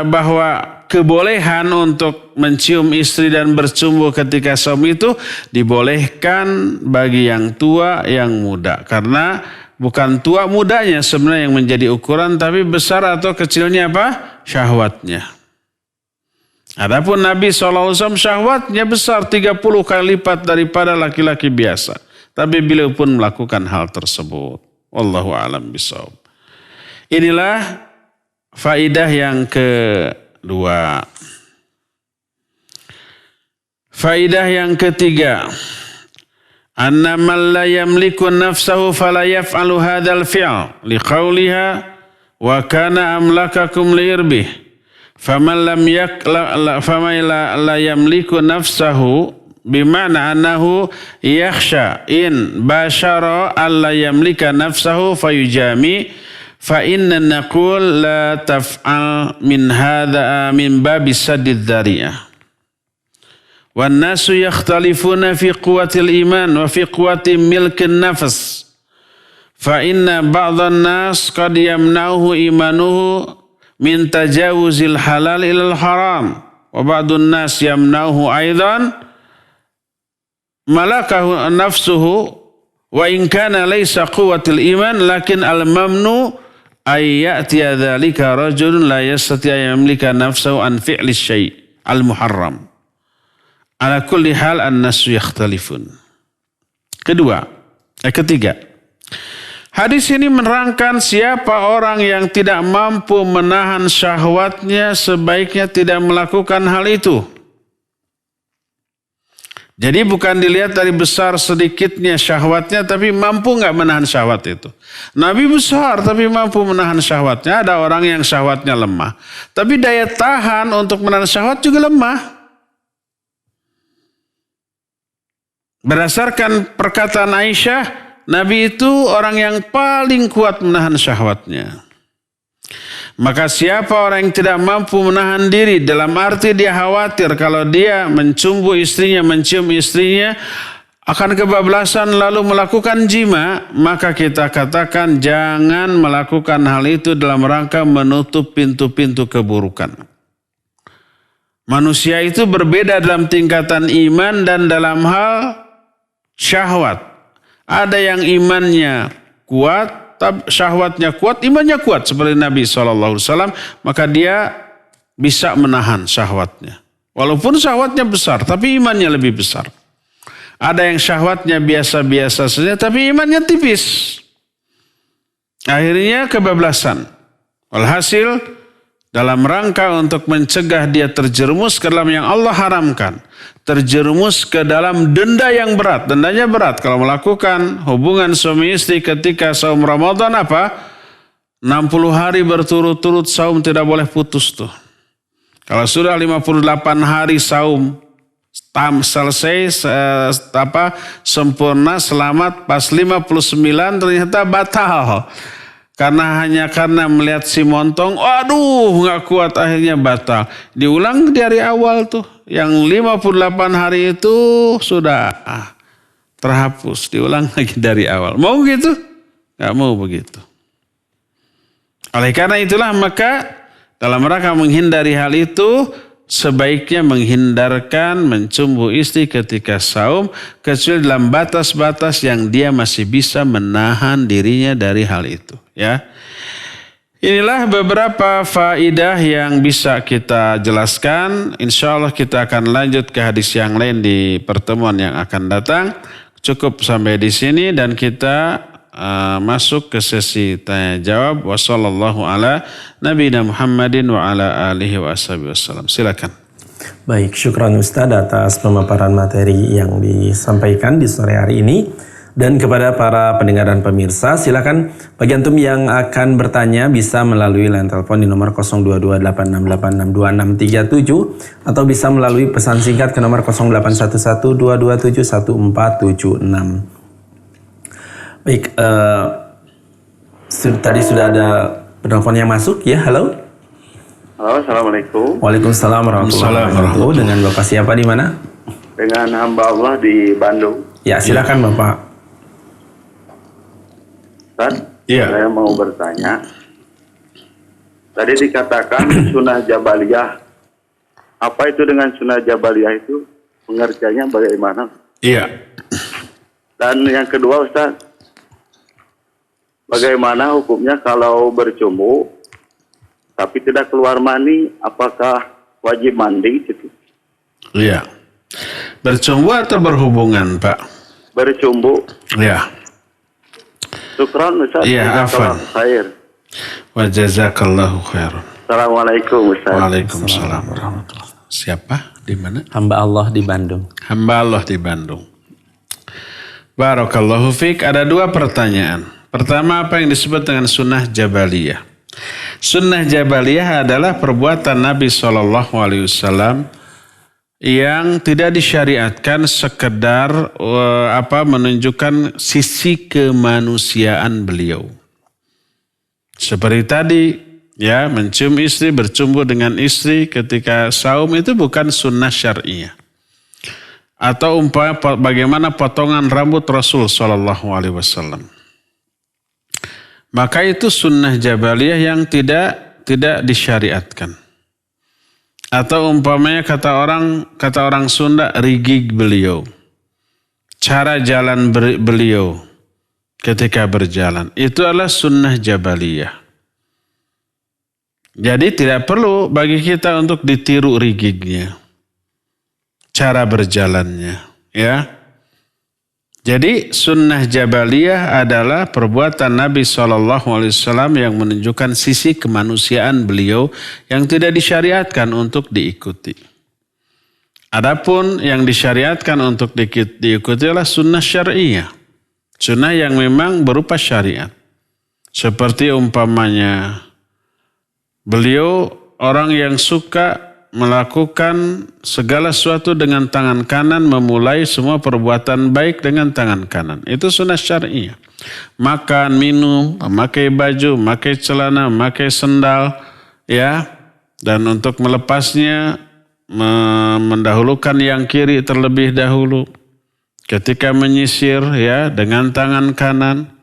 bahwa kebolehan untuk mencium istri dan bercumbu ketika saum itu dibolehkan bagi yang tua, yang muda. Karena bukan tua mudanya sebenarnya yang menjadi ukuran, tapi besar atau kecilnya apa? Syahwatnya. Adapun Nabi SAW syahwatnya besar 30 kali lipat daripada laki-laki biasa. Tapi beliau pun melakukan hal tersebut. Wallahu a'lam bishawab. Inilah faidah yang kedua. Faidah yang ketiga. Anna man la yamliku nafsahu fala yaf'alu hadzal fi'l liqauliha wa kana amlakakum liirbih faman lam la yamliku nafsahu bima'na annahu yakhsha in bashara alla yamlika nafsahu fayujami fa inna naqul la taf'al min hadza min babi saddid dzari'ah. Wan nasu yakhtalifuna fi quwwatil iman wa fi quwwati milkin nafs. Fa inna ba'dhan nas qad yamna'uhu imanuhu min tajawuzil halal ilal haram. Wa ba'dun nas yamna'uhu aidan malakahu nafsuhu wa in kana laysa quwwatil iman lakin al-mamnu ay ya'tiya dhalika rajulun la yastati' an yamlika nafsahu an fi'li syai' al-muharram. Ala kulli hal an-nasu yakhtalifun. Ketiga. Hadis ini menerangkan siapa orang yang tidak mampu menahan syahwatnya sebaiknya tidak melakukan hal itu. Jadi bukan dilihat dari besar sedikitnya syahwatnya, tapi mampu nggak menahan syahwat itu. Nabi besar tapi mampu menahan syahwatnya. Ada orang yang syahwatnya lemah, tapi daya tahan untuk menahan syahwat juga lemah. Berdasarkan perkataan Aisyah, Nabi itu orang yang paling kuat menahan syahwatnya. Maka siapa orang yang tidak mampu menahan diri, dalam arti dia khawatir kalau dia mencium istrinya akan kebablasan lalu melakukan jima, maka kita katakan jangan melakukan hal itu dalam rangka menutup pintu-pintu keburukan. Manusia itu berbeda dalam tingkatan iman dan dalam hal syahwat. Ada yang imannya kuat, syahwatnya kuat, imannya kuat seperti Nabi SAW, maka dia bisa menahan syahwatnya. Walaupun syahwatnya besar, tapi imannya lebih besar. Ada yang syahwatnya biasa-biasa saja, tapi imannya tipis. Akhirnya kebablasan. Walhasil, dalam rangka untuk mencegah dia terjerumus ke dalam yang Allah haramkan, terjerumus ke dalam denda yang berat. Dendanya berat kalau melakukan hubungan suami istri ketika saum Ramadan apa? 60 hari berturut-turut saum tidak boleh putus tuh. Kalau sudah 58 hari saum selesai sempurna selamat pas 59 ternyata batal. Karena melihat si montong, aduh nggak kuat akhirnya batal. Diulang dari awal tuh. Yang 58 hari itu sudah terhapus. Diulang lagi dari awal. Mau gitu? Nggak mau begitu. Oleh karena itulah maka dalam rangka menghindari hal itu, sebaiknya menghindarkan mencumbu istri ketika saum, kecuali dalam batas-batas yang dia masih bisa menahan dirinya dari hal itu. Ya, inilah beberapa faidah yang bisa kita jelaskan. Insya Allah kita akan lanjut ke hadis yang lain di pertemuan yang akan datang. Cukup sampai di sini dan kita masuk ke sesi tanya jawab. Wassallallahu ala nabiyina Muhammadin wa ala alihi wa ashabihi wasallam. Silakan. Baik, syukran Ustadz atas pemaparan materi yang disampaikan di sore hari ini. Dan kepada para pendengar dan pemirsa, silakan bagi antum yang akan bertanya bisa melalui line telepon di nomor 0228686267 atau bisa melalui pesan singkat ke nomor 081122711476. Baik, tadi sudah ada penelpon yang masuk ya. Halo. Halo, assalamualaikum. Waalaikumsalam warahmatullahi wabarakatuh. Dengan Bapak siapa di mana? Dengan hamba Allah di Bandung. Ya, silakan Bapak. Ustaz, Iya. saya mau bertanya. Tadi dikatakan sunnah jabaliyah. Apa itu dengan sunnah jabaliyah itu? Pengertiannya bagaimana? Iya. Dan yang kedua Ustaz, bagaimana hukumnya kalau bercumbu tapi tidak keluar mani, apakah wajib mandi gitu? Iya. Bercumbu atau berhubungan, Pak? Bercumbu. Iya. Syukran Ustaz. Iya, afwan. Khair. Wa jazakallahu khairan. Assalamualaikum Ustaz. Waalaikumsalam warahmatullahi wabarakatuh. Siapa? Di mana? Hamba Allah di Bandung. Hamba Allah di Bandung. Barakallahu fiik. Ada dua pertanyaan. Pertama, apa yang disebut dengan sunnah jabaliyah? Sunnah jabaliyah adalah perbuatan Nabi SAW yang tidak disyariatkan sekedar menunjukkan sisi kemanusiaan beliau. Seperti tadi, ya, mencium istri, bercumbu dengan istri ketika saum itu bukan sunnah syariah. Atau bagaimana potongan rambut Rasul SAW. Maka itu sunnah jabaliyah yang tidak disyariatkan. Atau umpamanya kata orang Sunda, rigig beliau. Cara jalan beliau ketika berjalan. Itu adalah sunnah jabaliyah. Jadi tidak perlu bagi kita untuk ditiru rigignya. Cara berjalannya. Ya. Jadi sunnah jabaliyah adalah perbuatan Nabi SAW yang menunjukkan sisi kemanusiaan beliau yang tidak disyariatkan untuk diikuti. Adapun yang disyariatkan untuk diikuti adalah sunnah syariah. Sunnah yang memang berupa syariat. Seperti umpamanya beliau orang yang suka melakukan segala sesuatu dengan tangan kanan, memulai semua perbuatan baik dengan tangan kanan. Itu sunnah syariah. Makan, minum, memakai baju, memakai celana, memakai sendal, ya. Dan untuk melepasnya, mendahulukan yang kiri terlebih dahulu. Ketika menyisir, ya, dengan tangan kanan.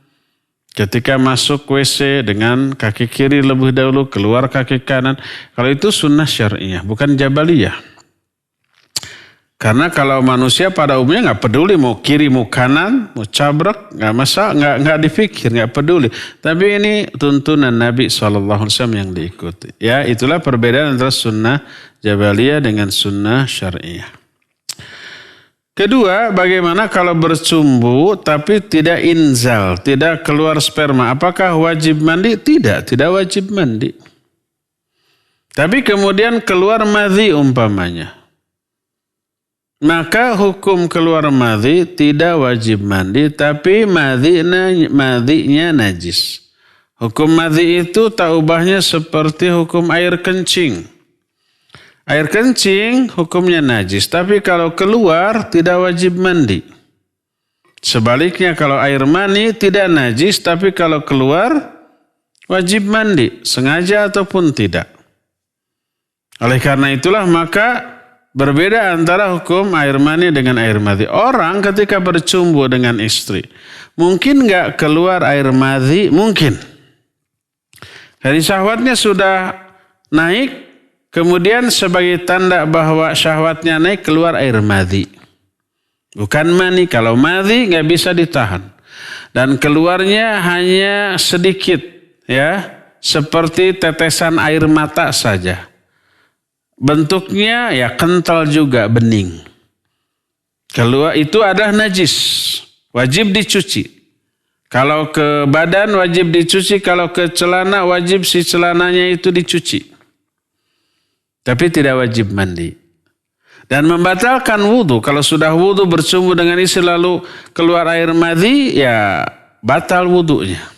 Ketika masuk WC dengan kaki kiri lebih dahulu, keluar kaki kanan. Kalau itu sunnah syariah, bukan jabaliyah. Karena kalau manusia pada umumnya nggak peduli mau kiri mau kanan mau cabrak, nggak masalah, nggak dipikir, nggak peduli. Tapi ini tuntunan Nabi SAW yang diikuti. Ya, itulah perbedaan antara sunnah jabaliyah dengan sunnah syariah. Kedua, bagaimana kalau bercumbu tapi tidak inzal, tidak keluar sperma? Apakah wajib mandi? Tidak wajib mandi. Tapi kemudian keluar madhi umpamanya. Maka hukum keluar madhi tidak wajib mandi, tapi madhinya najis. Hukum madhi itu tak ubahnya seperti hukum air kencing. Air kencing hukumnya najis, tapi kalau keluar tidak wajib mandi. Sebaliknya kalau air mani tidak najis, tapi kalau keluar wajib mandi, sengaja ataupun tidak. Oleh karena itulah maka berbeda antara hukum air mani dengan air madhi. Orang ketika bercumbu dengan istri, mungkin nggak keluar air madhi? Mungkin. Jadi syahwatnya sudah naik, kemudian sebagai tanda bahwa syahwatnya naik keluar air madhi. Bukan mani. Kalau madhi nggak bisa ditahan. Dan keluarnya hanya sedikit, ya, seperti tetesan air mata saja. Bentuknya ya kental juga, bening. Keluar itu adalah najis, wajib dicuci. Kalau ke badan wajib dicuci, kalau ke celana wajib si celananya itu dicuci. Tapi tidak wajib mandi. Dan membatalkan wudhu, kalau sudah wudhu bercumbu dengan istri lalu keluar air madhi, ya batal wudhunya.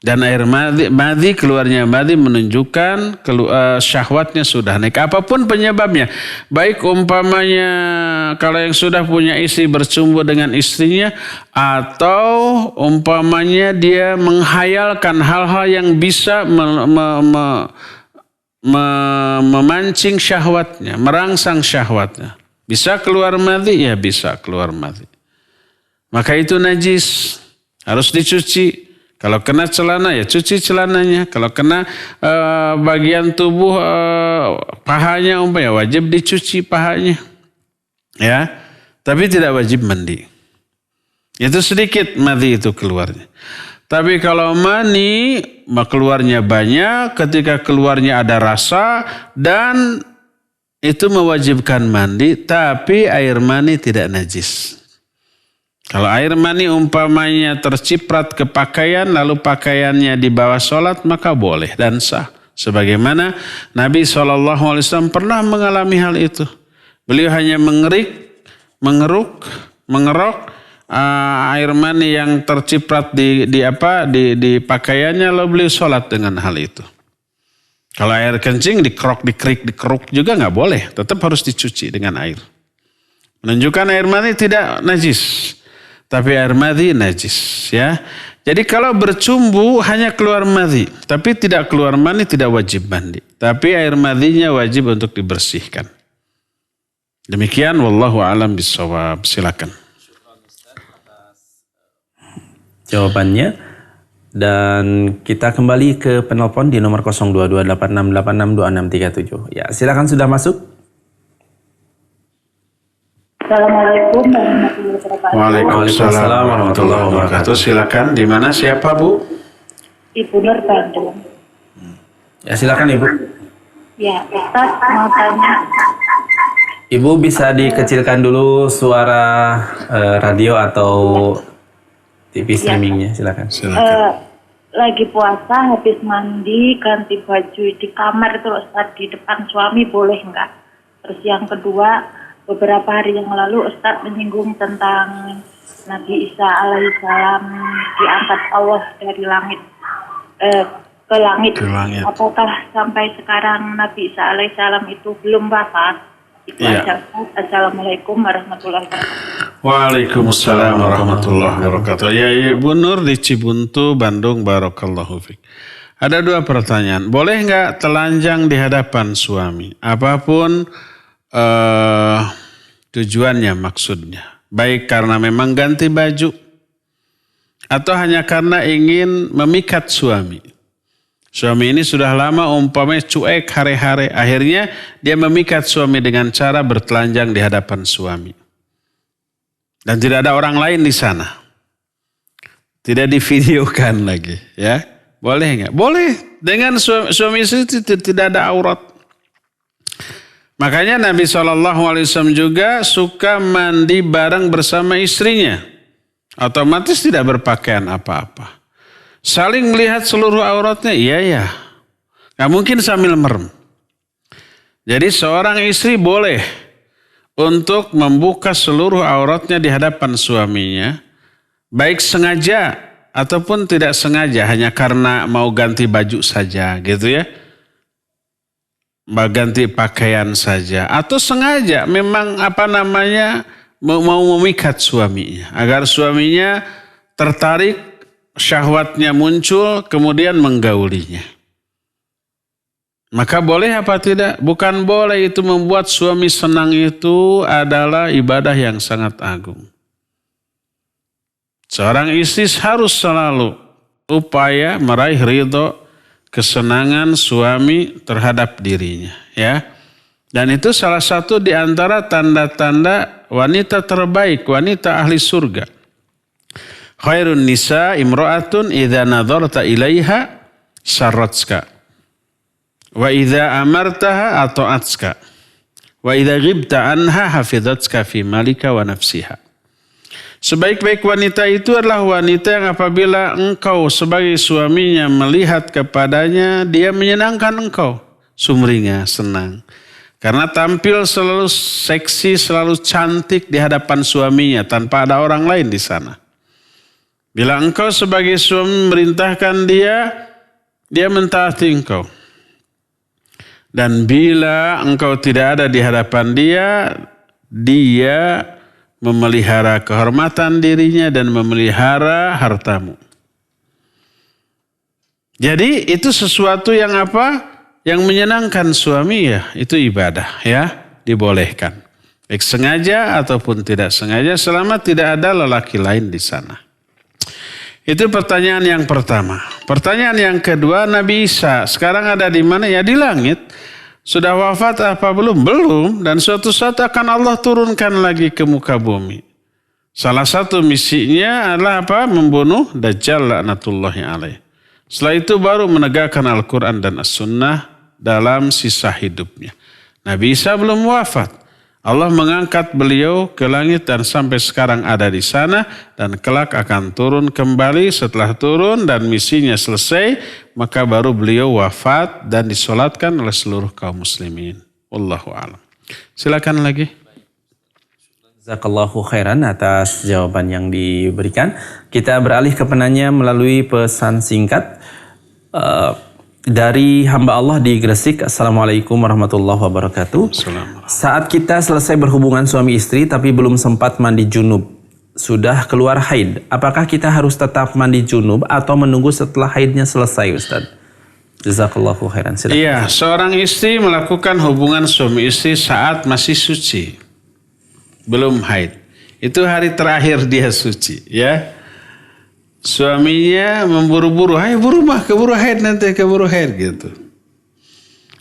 Dan air madhi keluarnya madhi menunjukkan syahwatnya sudah naik. Apapun penyebabnya. Baik umpamanya kalau yang sudah punya istri bercumbu dengan istrinya. Atau umpamanya dia menghayalkan hal-hal yang bisa memancing syahwatnya. Merangsang syahwatnya. Bisa keluar madhi? Ya bisa keluar madhi. Maka itu najis. Harus dicuci. Kalau kena celana ya cuci celananya. Kalau kena bagian tubuh pahanya umpamanya wajib dicuci pahanya. Ya, tapi tidak wajib mandi. Itu sedikit madhi itu keluarnya. Tapi kalau mani keluarnya banyak, ketika keluarnya ada rasa dan itu mewajibkan mandi, tapi air mani tidak najis. Kalau air mani umpamanya terciprat ke pakaian lalu pakaiannya di bawah sholat maka boleh dan sah. Sebagaimana Nabi SAW pernah mengalami hal itu. Beliau hanya mengerok air mani yang terciprat di pakaiannya lalu beliau sholat dengan hal itu. Kalau air kencing dikeruk juga nggak boleh. Tetap harus dicuci dengan air. Menunjukkan air mani tidak najis. Tapi air madhi najis, ya. Jadi kalau bercumbu hanya keluar madhi, tapi tidak keluar mani tidak wajib mandi. Tapi air madhinya wajib untuk dibersihkan. Demikian wallahu a'lam bishawab. Silakan. Jawabannya. Dan kita kembali ke penelpon di nomor 0228686267. Ya, silakan sudah masuk. Assalamualaikum warahmatullahi wabarakatuh. Waalaikumsalam warahmatullahi wabarakatuh. Silakan. Di mana siapa Bu? Ibu Nur Bandung. Ya silakan Ibu. Ya, Ustaz mau tanya. Ibu bisa dikecilkan dulu suara radio atau TV streamingnya, silakan. Lagi puasa, habis mandi, ganti baju di kamar itu Ustaz, di depan suami boleh nggak? Terus yang kedua, beberapa hari yang lalu Ustaz menyinggung tentang Nabi Isa alaihissalam diangkat Allah dari langit ke langit. Apakah sampai sekarang Nabi Isa alaihissalam itu belum wafat? Itu aja. Assalamualaikum warahmatullahi wabarakatuh. Waalaikumsalam warahmatullahi wabarakatuh. Ya Ibu Nur di Cibuntu, Bandung, barakallahu fiik. Ada dua pertanyaan. Boleh nggak telanjang di hadapan suami? Apapun tujuannya, maksudnya. Baik karena memang ganti baju atau hanya karena ingin memikat suami. Suami ini sudah lama umpamanya cuek hari-hari. Akhirnya dia memikat suami dengan cara bertelanjang di hadapan suami. Dan tidak ada orang lain di sana. Tidak divideokan lagi, ya. Boleh nggak? Boleh. Dengan suami istri tidak ada aurat. Makanya Nabi SAW juga suka mandi bareng bersama istrinya. Otomatis tidak berpakaian apa-apa. Saling melihat seluruh auratnya, iya. Nggak mungkin sambil merem. Jadi seorang istri boleh untuk membuka seluruh auratnya di hadapan suaminya. Baik sengaja ataupun tidak sengaja, hanya karena mau ganti baju saja gitu ya. Ganti pakaian saja. Atau sengaja memang mau memikat suaminya. Agar suaminya tertarik, syahwatnya muncul, kemudian menggaulinya. Maka boleh apa tidak? Bukan boleh, itu membuat suami senang, itu adalah ibadah yang sangat agung. Seorang istri harus selalu upaya meraih ridho, kesenangan suami terhadap dirinya, ya. Dan itu salah satu di antara tanda-tanda wanita terbaik, wanita ahli surga. Khairun nisa imra'atun idza nadharta ilaiha sarratska. Wa idza amartaha ata'atska. Wa idza ghibta anha hafizatska fi malika wa nafsiha. Sebaik-baik wanita itu adalah wanita yang apabila engkau sebagai suaminya melihat kepadanya, dia menyenangkan engkau. Sumringah, senang. Karena tampil selalu seksi, selalu cantik di hadapan suaminya tanpa ada orang lain di sana. Bila engkau sebagai suami memerintahkan dia, dia mentaati engkau. Dan bila engkau tidak ada di hadapan dia, dia memelihara kehormatan dirinya dan memelihara hartamu. Jadi itu sesuatu yang apa? Yang menyenangkan suami, ya, itu ibadah, ya, dibolehkan. Baik sengaja ataupun tidak sengaja, selama tidak ada lelaki lain di sana. Itu pertanyaan yang pertama. Pertanyaan yang kedua, Nabi Isa sekarang ada di mana? Ya, di langit. Sudah wafat apa belum? Belum. Dan suatu saat akan Allah turunkan lagi ke muka bumi. Salah satu misinya adalah apa? Membunuh Dajjal laknatullahi alaih. Setelah itu baru menegakkan Al-Quran dan As-Sunnah dalam sisa hidupnya. Nabi Isa belum wafat. Allah mengangkat beliau ke langit dan sampai sekarang ada di sana. Dan kelak akan turun kembali. Setelah turun dan misinya selesai, maka baru beliau wafat dan disolatkan oleh seluruh kaum muslimin. Wallahu a'lam. Silakan lagi. Jazakallahu khairan atas jawaban yang diberikan. Kita beralih ke penanya melalui pesan singkat. Dari hamba Allah di Gresik. Assalamualaikum warahmatullahi wabarakatuh. Saat kita selesai berhubungan suami istri tapi belum sempat mandi junub, sudah keluar haid, apakah kita harus tetap mandi junub atau menunggu setelah haidnya selesai, Ustaz? Jazakallahu khairan. Silakan. Iya, seorang istri melakukan hubungan suami istri saat masih suci, belum haid. Itu hari terakhir dia suci, ya. Suaminya memburu-buru, "Hai, keburu haid nanti, keburu haid," gitu.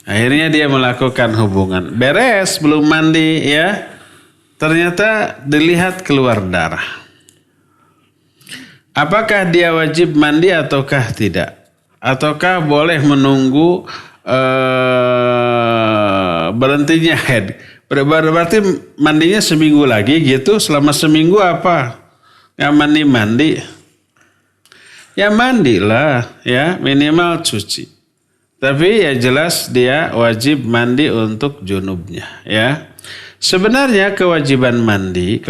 Akhirnya dia melakukan hubungan. Beres, belum mandi, ya. Ternyata dilihat keluar darah. Apakah dia wajib mandi ataukah tidak? Ataukah boleh menunggu berhentinya haid? Berarti mandinya seminggu lagi gitu. Selama seminggu apa? Nggak mandi-mandi. Ya mandilah, ya, minimal cuci. Tapi ya jelas dia wajib mandi untuk junubnya, ya. Sebenarnya kewajiban mandi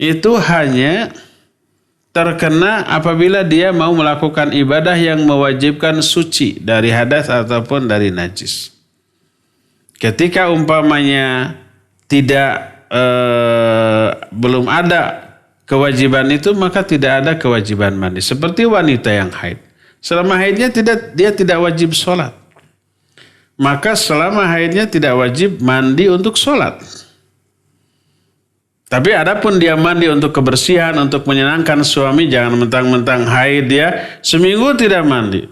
itu hanya terkena apabila dia mau melakukan ibadah yang mewajibkan suci dari hadas ataupun dari najis. Ketika umpamanya belum ada kewajiban itu, maka tidak ada kewajiban mandi. Seperti wanita yang haid. Selama haidnya dia tidak wajib sholat. Maka selama haidnya tidak wajib mandi untuk sholat. Tapi adapun dia mandi untuk kebersihan, untuk menyenangkan suami, jangan mentang-mentang haid dia seminggu tidak mandi.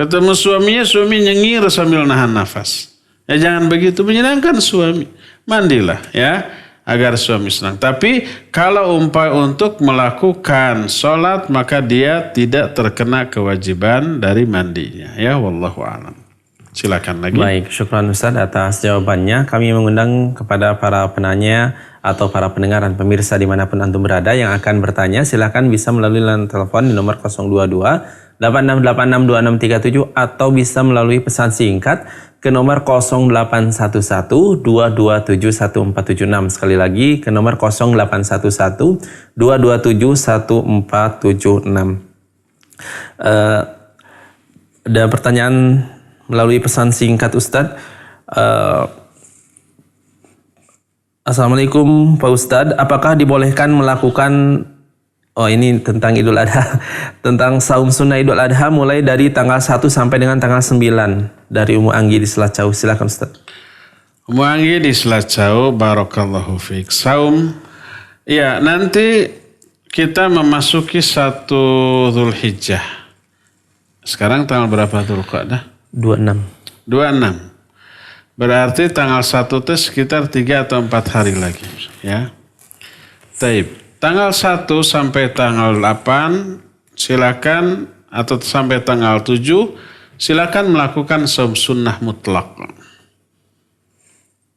Ketemu suaminya, suami nyengir sambil nahan nafas. Ya jangan begitu, menyenangkan suami. Mandilah ya, agar suami senang. Tapi kalau untuk melakukan sholat, maka dia tidak terkena kewajiban dari mandinya. Ya, wallahu a'lam. Silakan lagi. Baik, syukran Ustaz atas jawabannya. Kami mengundang kepada para penanya atau para pendengar dan pemirsa dimanapun antum berada yang akan bertanya, silakan bisa melalui line telepon di nomor 022 86862637 atau bisa melalui pesan singkat ke nomor 0811-227-1476. Sekali lagi ke nomor 0811-227-1476. Ada pertanyaan melalui pesan singkat Ustadz. Assalamualaikum Pak Ustadz, apakah dibolehkan melakukan ini tentang Idul Adha, tentang saum sunnah Idul Adha mulai dari tanggal 1 sampai dengan tanggal 9, dari Umu Anggi di Selacau. Silakan Ustaz. Umu Anggi di Selacau, barakallahu fiik. Saum, ya nanti kita memasuki 1 Dzulhijjah. Sekarang tanggal berapa Dzulqa'dah? 26. Berarti tanggal 1 itu sekitar 3 atau 4 hari lagi, ya. Taib. Tanggal 1 sampai tanggal 8 silakan, atau sampai tanggal 7 silakan melakukan saum sunnah mutlak.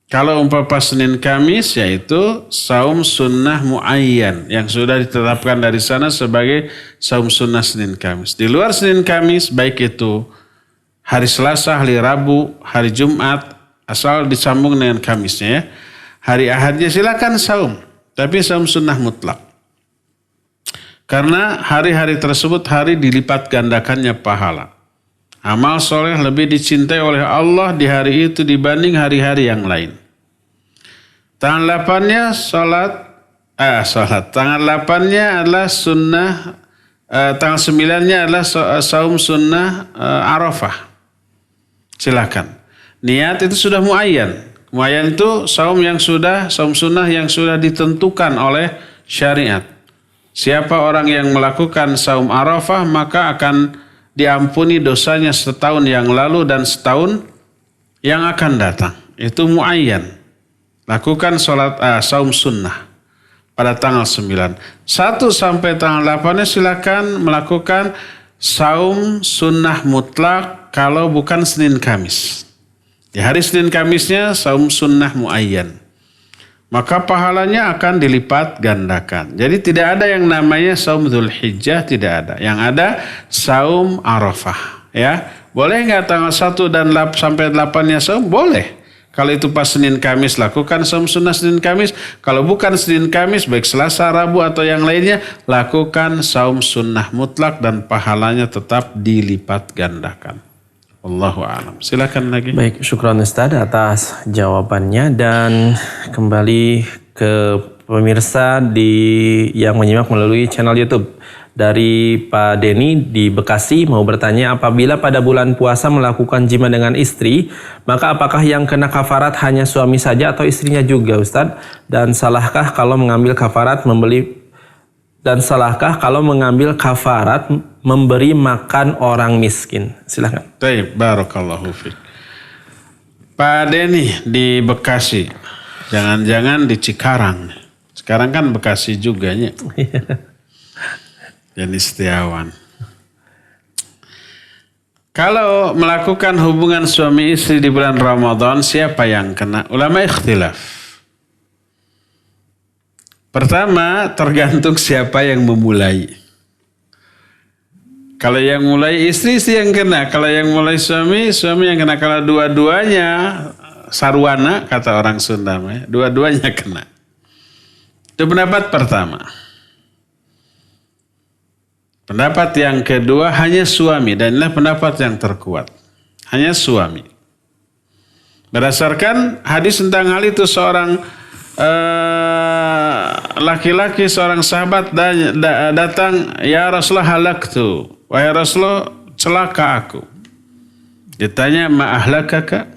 Kalau umpama Senin Kamis yaitu saum sunnah muayyan yang sudah ditetapkan dari sana sebagai saum sunnah Senin Kamis. Di luar Senin Kamis baik itu hari Selasa, hari Rabu, hari Jumat, asal disambung dengan Kamisnya ya. Hari Ahadnya silakan saum. Tapi saum sunnah mutlak. Karena hari-hari tersebut hari dilipat gandakannya pahala. Amal soleh lebih dicintai oleh Allah di hari itu dibanding hari-hari yang lain. Tanggal 8-nya salat. Tanggal 8-nya adalah sunnah. Tanggal 9-nya adalah saum sunnah Arafah. Silakan. Niat itu sudah muayyan. Muayyan itu saum sunnah yang sudah ditentukan oleh syariat. Siapa orang yang melakukan saum Arafah maka akan diampuni dosanya setahun yang lalu dan setahun yang akan datang. Itu muayyan. Lakukan saum sunnah pada tanggal 9. 1 sampai tanggal 8 silakan melakukan saum sunnah mutlak kalau bukan Senin Kamis. Di hari Senin Kamisnya saum sunnah muayyan. Maka pahalanya akan dilipat gandakan. Jadi tidak ada yang namanya saum Dzulhijjah, tidak ada. Yang ada saum Arafah. Ya, boleh nggak tanggal 1 dan sampai 8-nya saum? Boleh. Kalau itu pas Senin Kamis lakukan saum sunnah Senin Kamis. Kalau bukan Senin Kamis baik Selasa, Rabu atau yang lainnya lakukan saum sunnah mutlak dan pahalanya tetap dilipat gandakan. Wallahu a'lam. Silakan lagi. Baik, syukran Ustaz atas jawabannya dan kembali ke pemirsa yang menyimak melalui channel YouTube. Dari Pak Denny di Bekasi mau bertanya, apabila pada bulan puasa melakukan jima dengan istri, maka apakah yang kena kafarat hanya suami saja atau istrinya juga Ustaz? Dan salahkah kalau mengambil kafarat memberi makan orang miskin? Silakan. Baik, barakallahu fiik. Pak Denny di Bekasi. Jangan-jangan di Cikarang. Sekarang kan Bekasi juga ya. Jadi Setiawan. Kalau melakukan hubungan suami istri di bulan Ramadan, siapa yang kena? Ulama ikhtilaf. Pertama, tergantung siapa yang memulai. Kalau yang mulai istri yang kena. Kalau yang mulai suami yang kena. Kalau dua-duanya sarwana, kata orang Sunda, dua-duanya kena. Itu pendapat pertama. Pendapat yang kedua hanya suami, dan inilah pendapat yang terkuat. Hanya suami. Berdasarkan hadis tentang hal itu, seorang laki-laki, seorang sahabat datang, ya Rasulullah halaktu, wahai Rasulullah celaka aku. Ditanya, ma ahlakaka?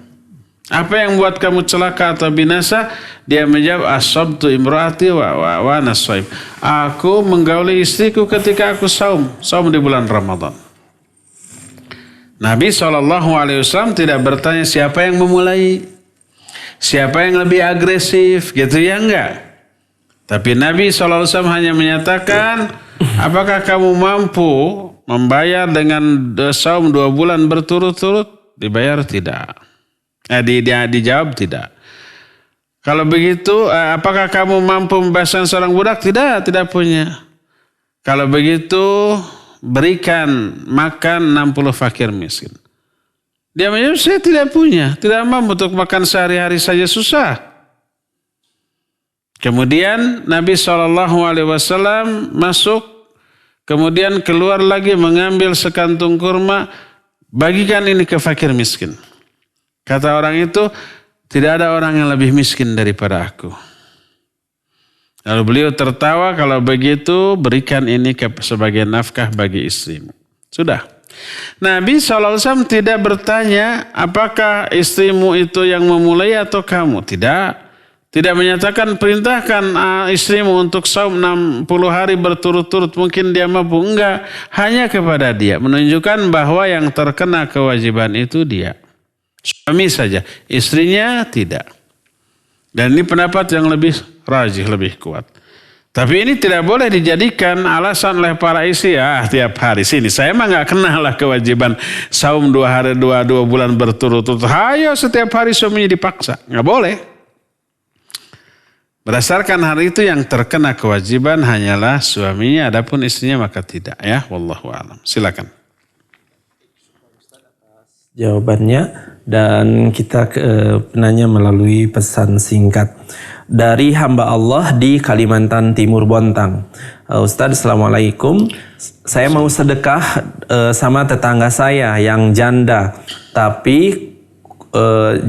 Apa yang buat kamu celaka atau binasa? Dia menjawab, asabtu imraati wa nasaim. Aku menggauli istriku ketika aku saum di bulan Ramadan. Nabi SAW tidak bertanya siapa yang memulai, siapa yang lebih agresif, gitu ya, enggak. Tapi Nabi SAW hanya menyatakan, apakah kamu mampu membayar dengan saum 2 bulan berturut-turut? Dibayar tidak. Dijawab tidak. Kalau begitu, apakah kamu mampu membebaskan seorang budak? Tidak punya. Kalau begitu, berikan makan 60 fakir miskin. Dia menjawab, saya tidak punya, tidak mampu untuk makan sehari-hari saja susah. Kemudian Nabi SAW masuk, kemudian keluar lagi mengambil sekantung kurma, bagikan ini ke fakir miskin. Kata orang itu, tidak ada orang yang lebih miskin daripada aku. Lalu beliau tertawa, kalau begitu berikan ini sebagai nafkah bagi istrimu. Sudah. Nabi SAW tidak bertanya apakah istrimu itu yang memulai atau kamu. Tidak menyatakan perintahkan istrimu untuk saum 60 hari berturut-turut. Mungkin dia mampu. Enggak. Hanya kepada dia. Menunjukkan bahwa yang terkena kewajiban itu dia. Suami saja. Istrinya tidak. Dan ini pendapat yang lebih rajih, lebih kuat. Tapi ini tidak boleh dijadikan alasan oleh para istri. Tiap hari sini. Saya mah gak kenal lah kewajiban saum 2 hari, 2 bulan berturut-turut. Hayo setiap hari suaminya dipaksa. Gak boleh. Berdasarkan hal itu yang terkena kewajiban hanyalah suaminya. Adapun istrinya maka tidak. Ya, wallahu a'lam. Silakan. Jawabannya, dan kita ke penanya melalui pesan singkat dari hamba Allah di Kalimantan Timur Bontang. Ustadz, Assalamualaikum. Saya mau sedekah sama tetangga saya yang janda, tapi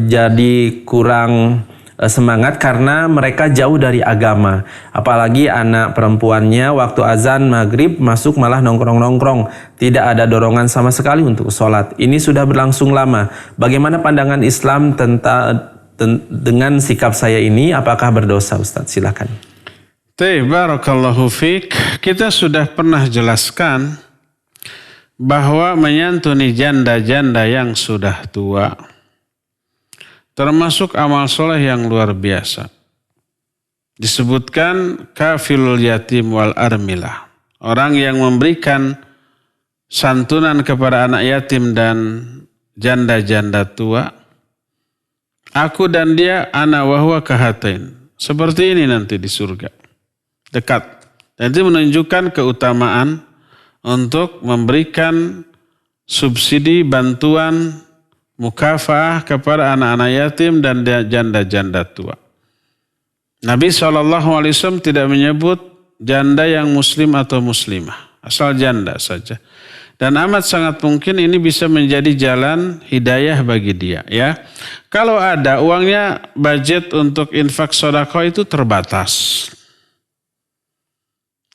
jadi kurang semangat karena mereka jauh dari agama. Apalagi anak perempuannya waktu azan maghrib masuk malah nongkrong-nongkrong. Tidak ada dorongan sama sekali untuk sholat. Ini sudah berlangsung lama. Bagaimana pandangan Islam dengan sikap saya ini? Apakah berdosa, Ustadz? Silakan. Barakallahu fiik. Kita sudah pernah jelaskan bahwa menyantuni janda-janda yang sudah tua termasuk amal soleh yang luar biasa. Disebutkan kafilul yatim wal armilah. Orang yang memberikan santunan kepada anak yatim dan janda-janda tua. Aku dan dia ana wa huwa kahatain. Seperti ini nanti di surga. Dekat. Dan itu menunjukkan keutamaan untuk memberikan subsidi bantuan mukafaah kepada anak-anak yatim dan janda-janda tua. Nabi SAW tidak menyebut janda yang muslim atau muslimah. Asal janda saja. Dan amat sangat mungkin ini bisa menjadi jalan hidayah bagi dia. Ya, kalau ada uangnya, budget untuk infak sedekah itu terbatas.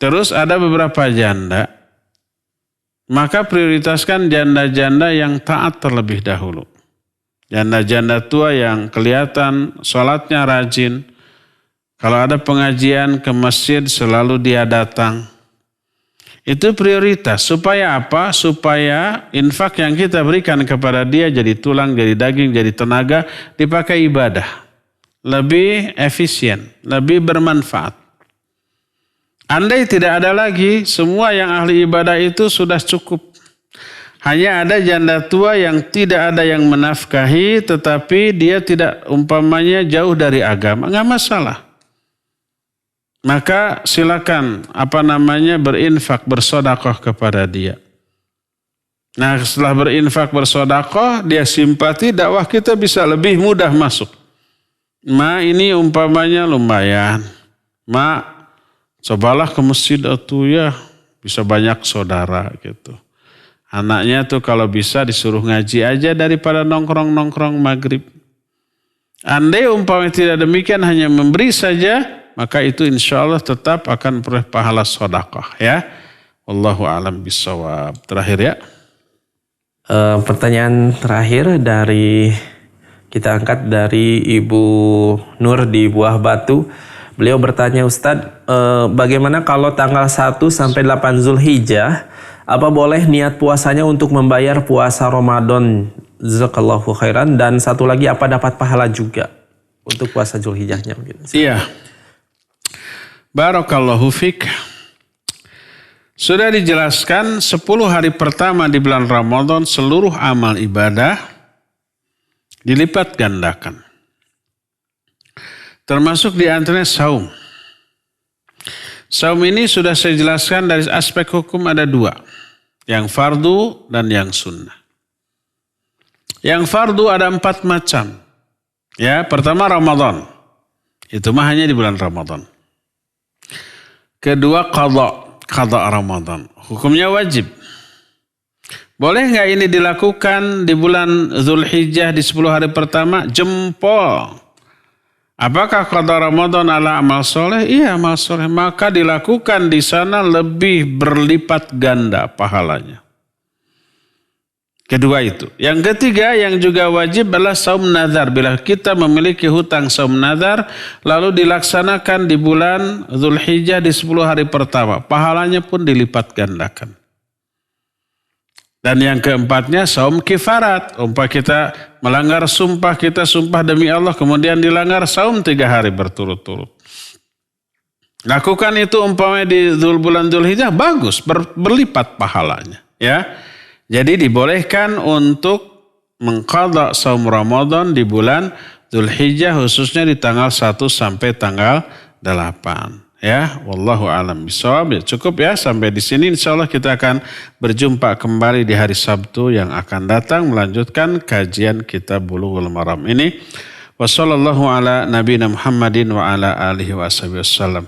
Terus ada beberapa janda. Maka prioritaskan janda-janda yang taat terlebih dahulu. Janda-janda tua yang kelihatan sholatnya rajin. Kalau ada pengajian ke masjid selalu dia datang. Itu prioritas. Supaya apa? Supaya infak yang kita berikan kepada dia jadi tulang, jadi daging, jadi tenaga. Dipakai ibadah. Lebih efisien. Lebih bermanfaat. Andai tidak ada lagi, semua yang ahli ibadah itu sudah cukup. Hanya ada janda tua yang tidak ada yang menafkahi, tetapi dia tidak umpamanya jauh dari agama, nggak masalah. Maka silakan berinfak, bersedekah kepada dia. Nah, setelah berinfak, bersedekah, dia simpati, dakwah kita bisa lebih mudah masuk. Ini umpamanya lumayan. Cobalah ke masjid atau ya bisa banyak saudara gitu. Anaknya tuh kalau bisa disuruh ngaji aja daripada nongkrong-nongkrong maghrib. Andai umpamanya tidak demikian, hanya memberi saja, maka itu insya Allah tetap akan peroleh pahala sedekah ya. Wallahu a'lam bishawab. Terakhir ya. Pertanyaan terakhir kita angkat dari Ibu Nur di Buah Batu. Beliau bertanya, Ustadz, bagaimana kalau tanggal 1 sampai 8 Zulhijjah Apa boleh niat puasanya untuk membayar puasa Ramadan? Jazakallahu khairan. Dan satu lagi, apa dapat pahala juga untuk puasa Zulhijjahnya? Iya. Barakallahu fik. Sudah dijelaskan 10 hari pertama di bulan Ramadan seluruh amal ibadah dilipat gandakan. Termasuk di antaranya saum. Saum ini sudah saya jelaskan dari aspek hukum ada 2. Yang fardu dan yang sunnah. Yang fardu ada 4 macam. Ya, pertama Ramadan. Itu mah hanya di bulan Ramadan. Kedua qada Ramadan. Hukumnya wajib. Boleh nggak ini dilakukan di bulan Zulhijjah di 10 hari pertama? Jempol. Apakah qada Ramadan ala amal soleh? Iya, amal soleh. Maka dilakukan di sana lebih berlipat ganda pahalanya. Kedua itu. Yang ketiga yang juga wajib adalah saum nazar. Bila kita memiliki hutang saum nazar, lalu dilaksanakan di bulan Zulhijjah di 10 hari pertama. Pahalanya pun dilipat gandakan. Dan yang keempatnya saum kifarat. Umpah kita melanggar sumpah, kita sumpah demi Allah, kemudian dilanggar, saum 3 hari berturut-turut. Lakukan itu umpamanya di bulan Zulhijjah, bagus, berlipat pahalanya. Ya, jadi dibolehkan untuk mengqadha saum Ramadan di bulan Zulhijjah, khususnya di tanggal 1 sampai tanggal 8. Ya, wallahu a'lam bishawab. Ya, cukup ya sampai di sini. Insyaallah kita akan berjumpa kembali di hari Sabtu yang akan datang melanjutkan kajian kitab Bulughul Maram ini. Wassallallahu ala nabiyina Muhammadin wa ala alihi wasallam.